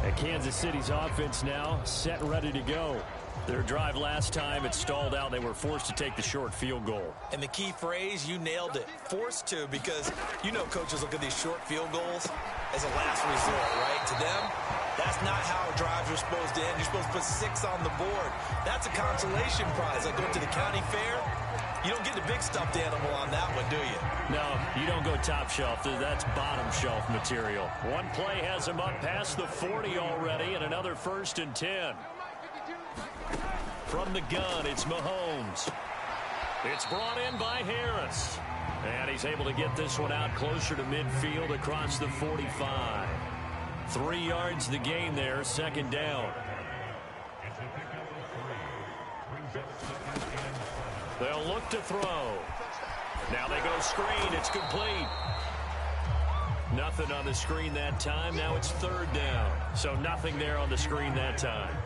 And Kansas City's offense now set and ready to go. Their drive last time, it stalled out. They were forced to take the short field goal. And the key phrase, you nailed it, forced to, because you know coaches look at these short field goals as a last resort, right? To them, that's not how drives are supposed to end. You're supposed to put 6 on the board. That's a consolation prize. Like going to the county fair, you don't get the big stuffed animal on that one, do you? No, you don't go top shelf. That's bottom shelf material. One play has him up past the 40 already, and another 1st and 10. From the gun, it's Mahomes. It's brought in by Harris. And he's able to get this one out closer to midfield across the 45. 3 yards the gain there, 2nd down. They'll look to throw. Now they go screen. It's complete. Nothing on the screen that time. Now it's 3rd down. So nothing there on the screen that time.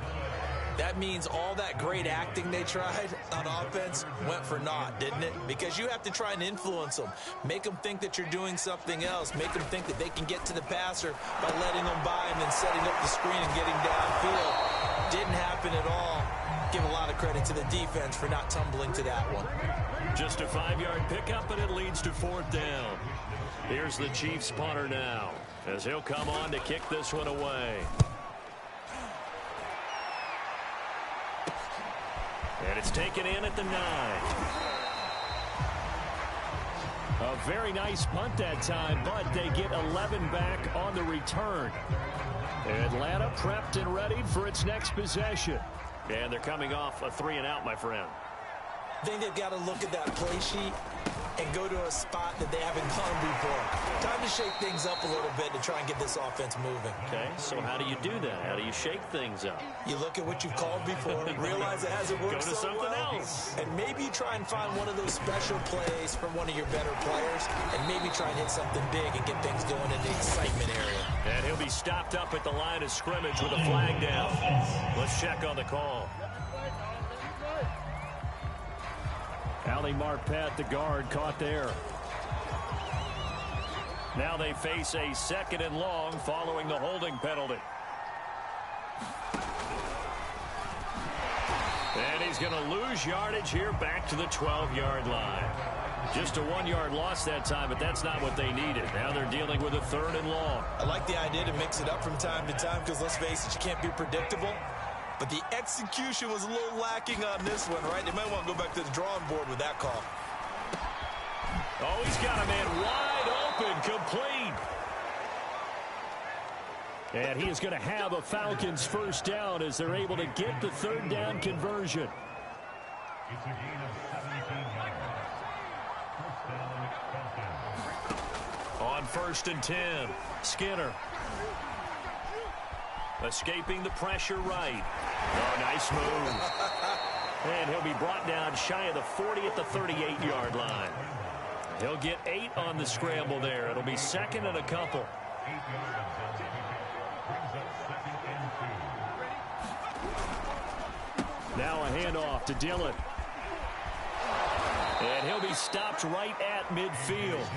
That means all that great acting they tried on offense went for naught, didn't it? Because you have to try and influence them. Make them think that you're doing something else. Make them think that they can get to the passer by letting them by and then setting up the screen and getting downfield. Didn't happen at all. Give a lot of credit to the defense for not tumbling to that one. Just a 5-yard pickup, and it leads to 4th down. Here's the Chiefs punter now as he'll come on to kick this one away. And it's taken in at the 9. A very nice punt that time, but they get 11 back on the return. Atlanta prepped and ready for its next possession. And they're coming off a 3-and-out, my friend. I think they've got to look at that play sheet and go to a spot that they haven't gone before. Time to shake things up a little bit to try and get this offense moving. Okay, so how do you do that? How do you shake things up? You look at what you've called before, realize it hasn't worked Go to so something well, else. and maybe try and find one of those special plays from one of your better players, and maybe try and hit something big and get things going in the excitement area. And he'll be stopped up at the line of scrimmage with a flag down. Let's check on the call. Ali Marpet, the guard, caught there. Now they face a 2nd and long following the holding penalty. And he's going to lose yardage here back to the 12-yard line. Just a 1-yard loss that time, but that's not what they needed. Now they're dealing with a 3rd and long. I like the idea to mix it up from time to time because, let's face it, you can't be predictable. but the execution was a little lacking on this one, right? They might want to go back to the drawing board with that call. Oh, he's got a man wide open, complete. And he is going to have a Falcons first down as they're able to get the third down conversion. It's a gain of 17 yards. First down, Falcons. On 1st and 10, Skinner. Escaping the pressure right. Oh, nice move. And he'll be brought down shy of the 40 at the 38-yard line. He'll get 8 on the scramble there. It'll be second and a couple. 8 yards on the pickup. Brings up 2nd and 2. Now a handoff to Dillon. And he'll be stopped right at midfield.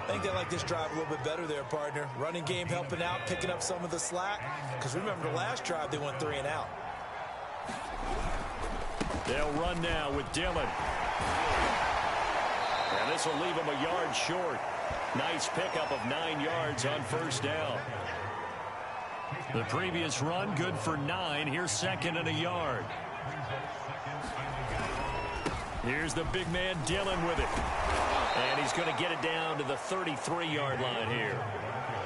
I think they like this drive a little bit better there, partner. Running game helping out, picking up some of the slack. Because remember the last drive, they went 3 and out. They'll run now with Dillon. And this will leave them a yard short. Nice pickup of 9 yards on first down. The previous run, good for 9. Here's second and a yard. Here's the big man Dillon with it. And he's going to get it down to the 33-yard line here.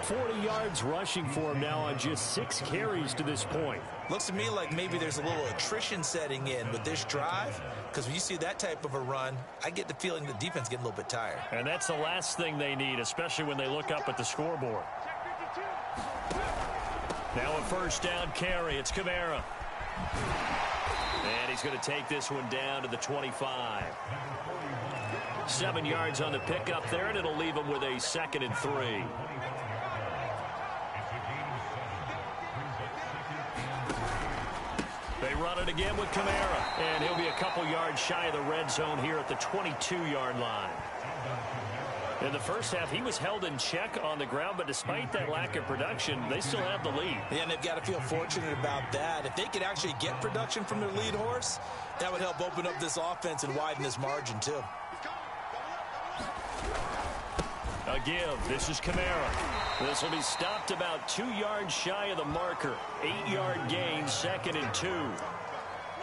40 yards rushing for him now on just 6 carries to this point. Looks to me like maybe there's a little attrition setting in with this drive. Because when you see that type of a run, I get the feeling the defense getting a little bit tired. And that's the last thing they need, especially when they look up at the scoreboard. Now a first down carry. It's Kamara. And he's going to take this one down to the 25. 7 yards on the pickup there, and it'll leave him with a 2nd and 3. They run it again with Kamara, and he'll be a couple yards shy of the red zone here at the 22-yard line. In the first half, he was held in check on the ground, but despite that lack of production, they still have the lead. Yeah, and they've got to feel fortunate about that. If they could actually get production from their lead horse, that would help open up this offense and widen this margin, too. A give. This is Kamara. This will be stopped about 2 yards shy of the marker. 8-yard gain, 2nd and 2.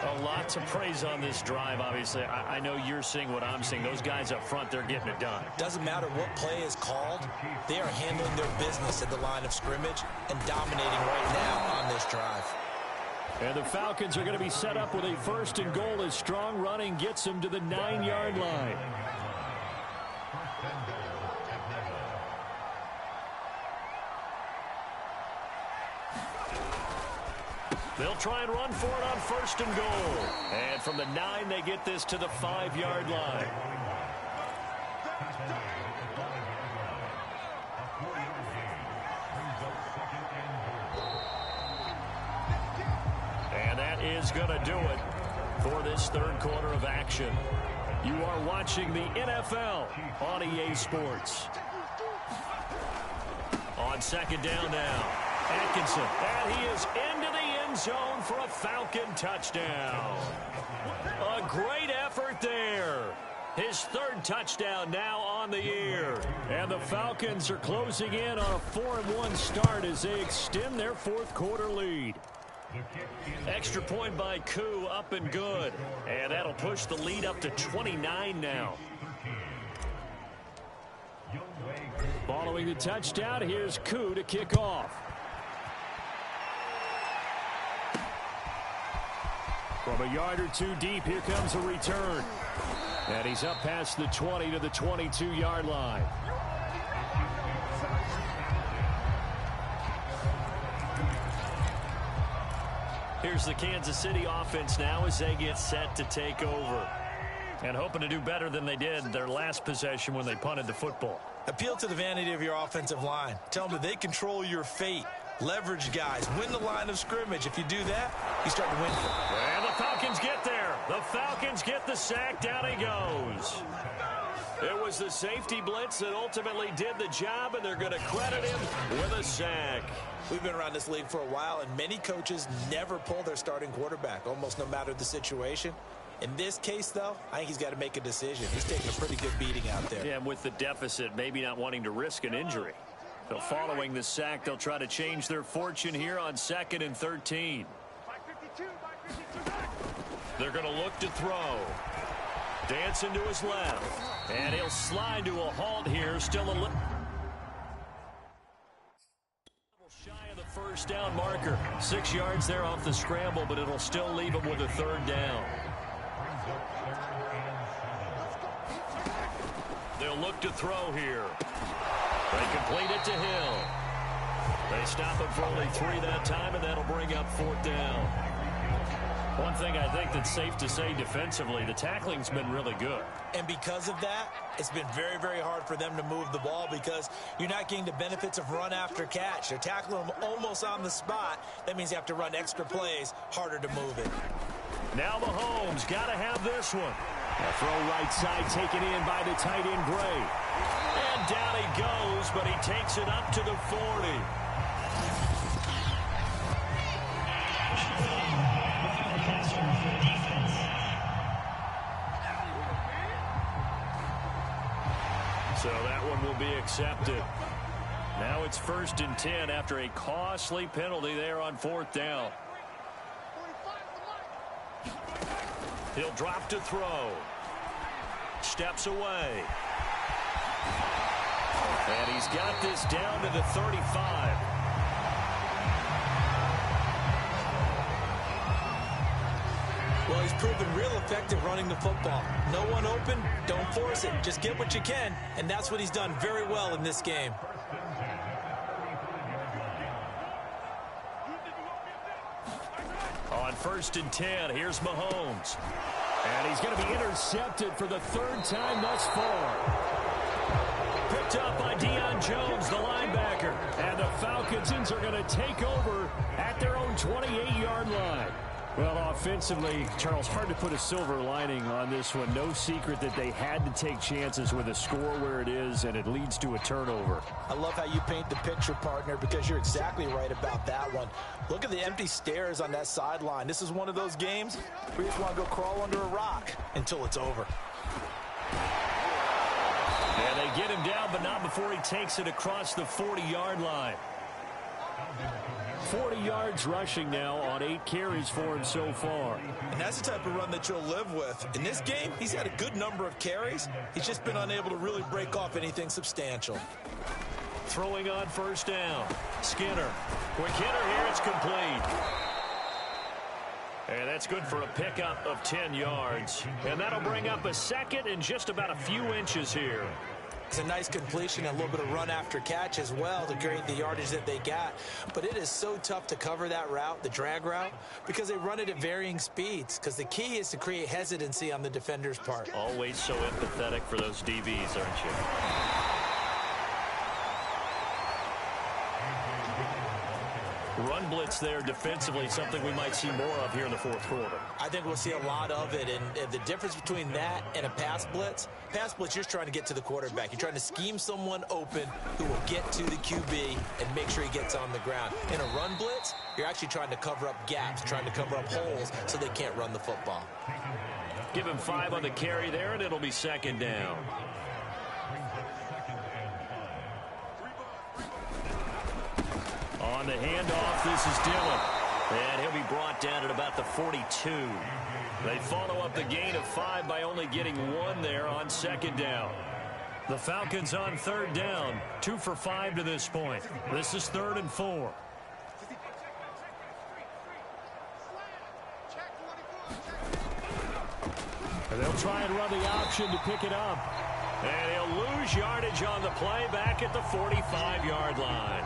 A lot to praise on this drive, obviously. I know you're seeing what I'm seeing. Those guys up front, they're getting it done. Doesn't matter what play is called. They are handling their business at the line of scrimmage and dominating right now on this drive. And the Falcons are going to be set up with a 1st and goal as strong running gets them to the 9-yard line. They'll try and run for it on 1st and goal. And from the 9, they get this to the 5-yard line. And that is going to do it for this third quarter of action. You are watching the NFL on EA Sports. On 2nd down now, Atkinson. And he is into the end zone for a Falcon touchdown. A great effort there. His 3rd touchdown now on the year. And the Falcons are closing in on a 4-1 start as they extend their 4th quarter lead. Extra point by Koo, up and good. And that'll push the lead up to 29 now. Following the touchdown, here's Koo to kick off. From a yard or 2 deep, here comes a return. And he's up past the 20 to the 22-yard line. Here's the Kansas City offense now as they get set to take over. And hoping to do better than they did their last possession when they punted the football. Appeal to the vanity of your offensive line. Tell them that they control your fate. Leverage guys. Win the line of scrimmage. If you do that, you start to win. And the Falcons get there. The Falcons get the sack. Down he goes. It was the safety blitz that ultimately did the job, and they're going to credit him with a sack. We've been around this league for a while, and many coaches never pull their starting quarterback, almost no matter the situation. In this case, though, I think he's got to make a decision. He's taking a pretty good beating out there. Yeah, and with the deficit, maybe not wanting to risk an injury. So following the sack, they'll try to change their fortune here on 2nd and 13. They're going to look to throw. Dancing to his left. And he'll slide to a halt here. Still a little shy of the first down marker. 6 yards there off the scramble, but it'll still leave him with a 3rd down. They'll look to throw here. They complete it to Hill. They stop him for only 3 that time, and that'll bring up 4th down. One thing I think that's safe to say defensively, the tackling's been really good. And because of that, it's been very, very hard for them to move the ball because you're not getting the benefits of run after catch. They're tackling them almost on the spot. That means you have to run extra plays, harder to move it. Now Mahomes got to have this one. A throw right side taken in by the tight end Gray. And down he goes, but he takes it up to the 40. So that one will be accepted. Now it's 1st and 10 after a costly penalty there on 4th down. He'll drop to throw. Steps away. And he's got this down to the 35. Well, he's proven real effective running the football. No one open, don't force it. Just get what you can, and that's what he's done very well in this game. On 1st and 10, here's Mahomes. And he's going to be intercepted for the 3rd time thus far. Picked up by Deion Jones, the linebacker. And the Falcons are going to take over at their own 28-yard line. Well, offensively, Charles, hard to put a silver lining on this one. No secret that they had to take chances with a score where it is, and it leads to a turnover. I love how you paint the picture, partner, because you're exactly right about that one. Look at the empty stairs on that sideline. This is one of those games where you just want to go crawl under a rock until it's over. And they get him down, but not before he takes it across the 40-yard line. 40 yards rushing now on 8 carries for him so far. And that's the type of run that you'll live with. In this game, he's had a good number of carries. He's just been unable to really break off anything substantial. Throwing on 1st down. Skinner. Quick hitter here. It's complete. And that's good for a pickup of 10 yards. And that'll bring up a 2nd and just about a few inches here. It's a nice completion and a little bit of run after catch as well to create the yardage that they got. But it is so tough to cover that route, the drag route, because they run it at varying speeds. Because the key is to create hesitancy on the defender's part. Always so empathetic for those DBs, aren't you? Run blitz there defensively, something we might see more of here in the 4th quarter. I think we'll see a lot of it, and the difference between that and a pass blitz, you're just trying to get to the quarterback. You're trying to scheme someone open who will get to the QB and make sure he gets on the ground. In a run blitz, you're actually trying to cover up gaps, trying to cover up holes so they can't run the football. Give him 5 on the carry there, and it'll be 2nd down. On the handoff, this is Dillon. And he'll be brought down at about the 42. They follow up the gain of 5 by only getting 1 there on 2nd down. The Falcons on 3rd down, 2 for 5 to this point. This is 3rd and 4. And they'll try and run the option to pick it up. And he'll lose yardage on the play back at the 45-yard line.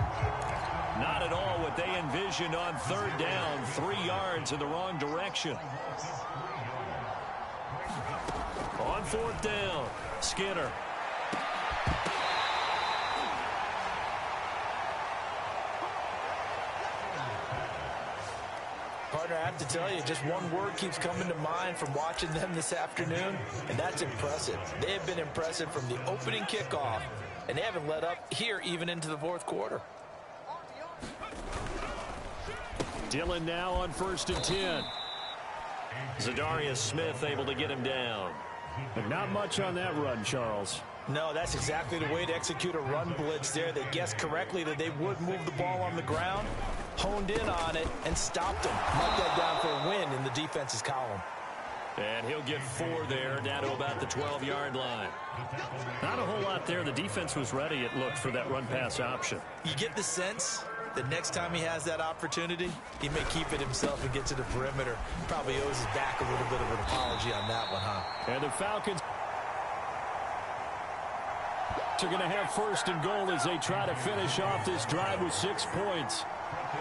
Not at all what they envisioned on 3rd down. 3 yards in the wrong direction. On 4th down, Skinner. Partner, I have to tell you, just one word keeps coming to mind from watching them this afternoon, and that's impressive. They have been impressive from the opening kickoff, and they haven't let up here even into the 4th quarter. Dillon now on 1st and 10. Zadarius Smith able to get him down. But not much on that run, Charles. No, that's exactly the way to execute a run blitz there. They guessed correctly that they would move the ball on the ground, honed in on it, and stopped them. Mark that down for a win in the defense's column. And he'll get 4 there, down to about the 12-yard line. Not a whole lot there. The defense was ready, it looked, for that run-pass option. You get the sense that next time he has that opportunity, he may keep it himself and get to the perimeter. Probably owes his back a little bit of an apology on that one, huh? And the Falcons are going to have first and goal as they try to finish off this drive with 6 points.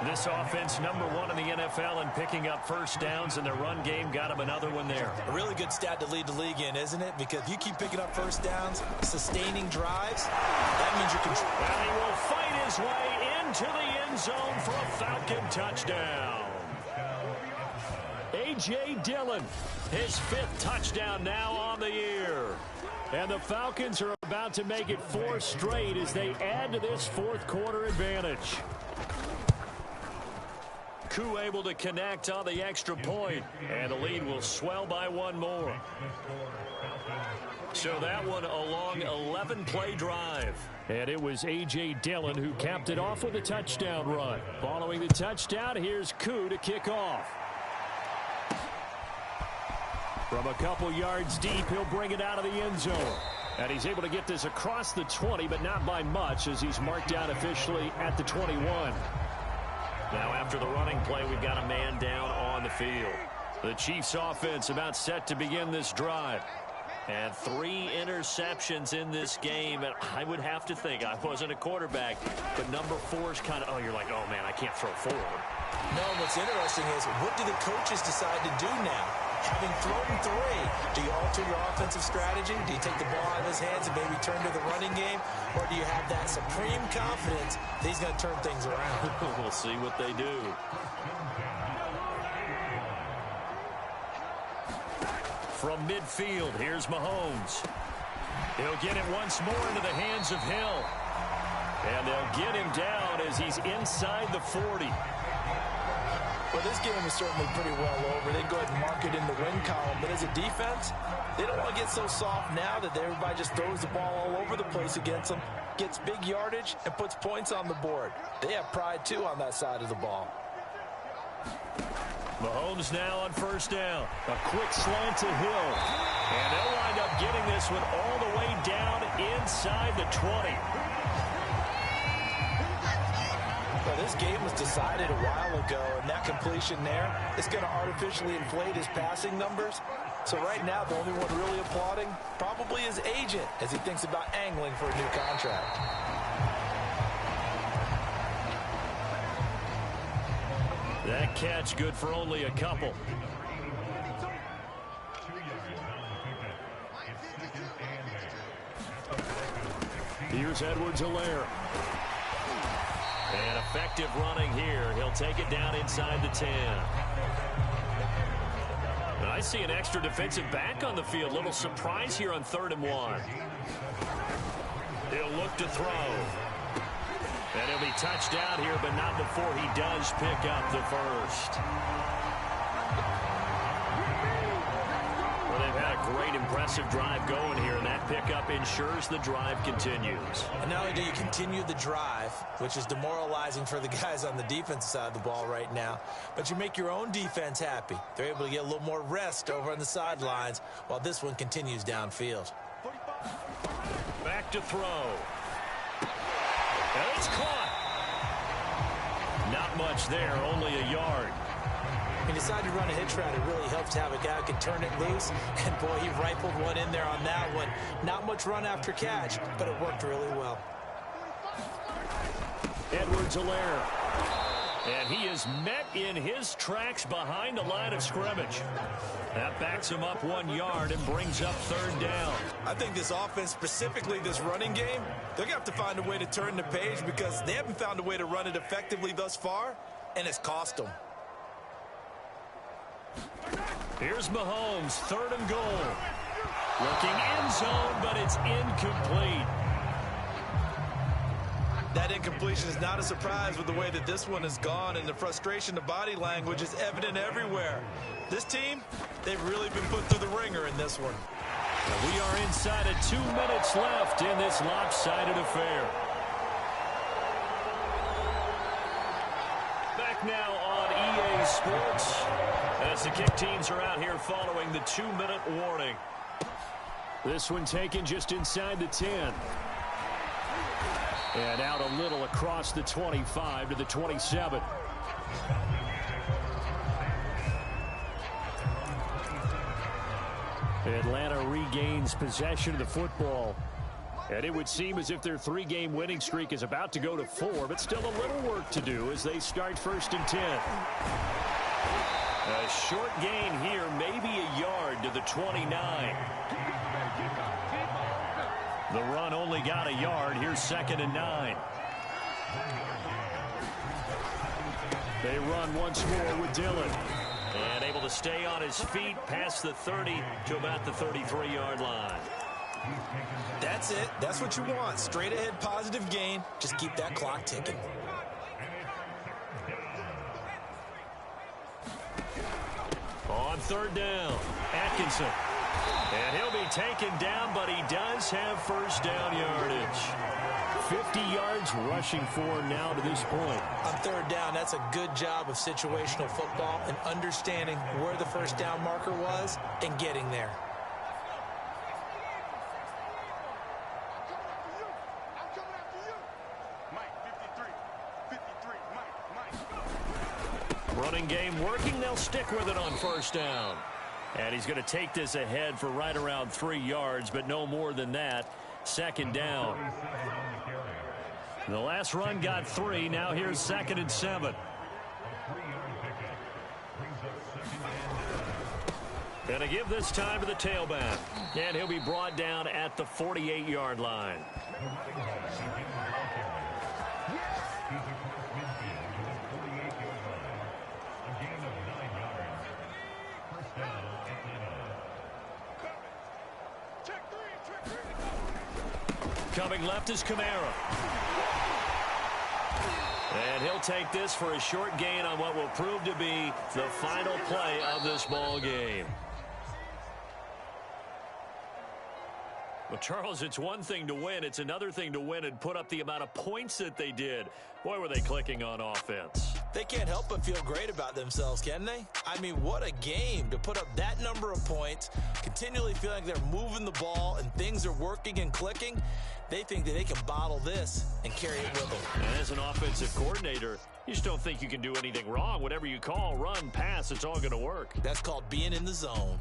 This offense, number 1 in the NFL in picking up first downs, and their run game got him another one there. A really good stat to lead the league in, isn't it? Because you keep picking up first downs, sustaining drives, that means you can... And he will fight his way into the end zone for a Falcon touchdown. A.J. Dillon, his 5th touchdown now on the year. And the Falcons are about to make it 4 straight as they add to this fourth quarter advantage. Koo able to connect on the extra point, and the lead will swell by 1 more. So that one a long 11-play drive. And it was A.J. Dillon who capped it off with a touchdown run. Following the touchdown, here's Koo to kick off. From a couple yards deep, he'll bring it out of the end zone. And he's able to get this across the 20, but not by much, as he's marked down officially at the 21. Now, after the running play, we've got a man down on the field. The Chiefs offense about set to begin this drive. And 3 interceptions in this game. And I would have to think, I wasn't a quarterback, but number 4 is kind of, oh, you're like, oh, man, I can't throw 4. No, what's interesting is, what do the coaches decide to do now? Having thrown 3, do you alter your offensive strategy? Do you take the ball out of his hands and maybe turn to the running game? Or do you have that supreme confidence that he's going to turn things around? We'll see what they do. From midfield, here's Mahomes. He'll get it once more into the hands of Hill. And they'll get him down as he's inside the 40. Well, this game is certainly pretty well over. They go ahead and mark it in the win column. But as a defense, they don't want to get so soft now that everybody just throws the ball all over the place against them, gets big yardage, and puts points on the board. They have pride, too, on that side of the ball. Mahomes now on first down. A quick slant to Hill. And they'll wind up getting this one all the way down inside the 20. Well, this game was decided a while ago, and that completion there is going to artificially inflate his passing numbers. So right now, the only one really applauding probably his agent as he thinks about angling for a new contract. That catch good for only a couple. Here's Edwards-Helaire. And effective running here. He'll take it down inside the 10. And I see an extra defensive back on the field. Little surprise here on 3rd and 1. He'll look to throw. And he'll be touched down here, but not before he does pick up the first. Well, they've had a great, impressive drive going here, and that pickup ensures the drive continues. And not only do you continue the drive, which is demoralizing for the guys on the defensive side of the ball right now, but you make your own defense happy. They're able to get a little more rest over on the sidelines while this one continues downfield. Back to throw. And it's caught. Not much there, only a yard. He decided to run a hitch route. It really helps to have a guy who can turn it loose. And, boy, he rifled one in there on that one. Not much run after catch, but it worked really well. Edwards-Helaire. And he is met in his tracks behind the line of scrimmage. That backs him up 1 yard and brings up 3rd down. I think this offense, specifically this running game, they're going to have to find a way to turn the page because they haven't found a way to run it effectively thus far, and it's cost them. Here's Mahomes, 3rd and goal. Looking end zone, but it's incomplete. That incompletion is not a surprise with the way that this one has gone, and the frustration, the body language is evident everywhere. This team, they've really been put through the ringer in this one. And we are inside of 2 minutes left in this lopsided affair. Back now on EA Sports as the kick teams are out here following the 2-minute warning. This one taken just inside the 10. And out a little across the 25 to the 27. Atlanta regains possession of the football. And it would seem as if their 3-game winning streak is about to go to 4, but still a little work to do as they start 1st and 10. A short gain here, maybe a yard to the 29. The run only got a yard. Here's 2nd and 9. They run once more with Dillon. And able to stay on his feet past the 30 to about the 33-yard line. That's it. That's what you want. Straight ahead positive gain. Just keep that clock ticking. On 3rd down, Atkinson. And he'll be taken down, but he does have 1st down yardage. 50 yards rushing for now to this point. On 3rd down, that's a good job of situational football and understanding where the 1st down marker was and getting there. Running game working. They'll stick with it on 1st down. And he's going to take this ahead for right around 3 yards, but no more than that. 2nd down. The last run got 3. Now here's 2nd and 7. And to give this time to the tailback. And he'll be brought down at the 48-yard line. Coming left is Kamara. And he'll take this for a short gain on what will prove to be the final play of this ball game. Well, Charles, it's one thing to win. It's another thing to win and put up the amount of points that they did. Boy, were they clicking on offense. They can't help but feel great about themselves, can they? I mean, what a game to put up that number of points, continually feeling like they're moving the ball and things are working and clicking. They think that they can bottle this and carry it with them. And as an offensive coordinator, you just don't think you can do anything wrong. Whatever you call, run, pass, it's all going to work. That's called being in the zone.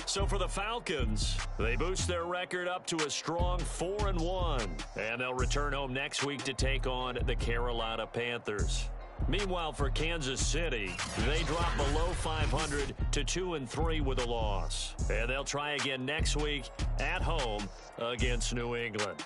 So for the Falcons, they boost their record up to a strong 4-1. And they'll return home next week to take on the Carolina Panthers. Meanwhile, for Kansas City, they drop below 500 to 2-3 with a loss. And they'll try again next week at home against New England.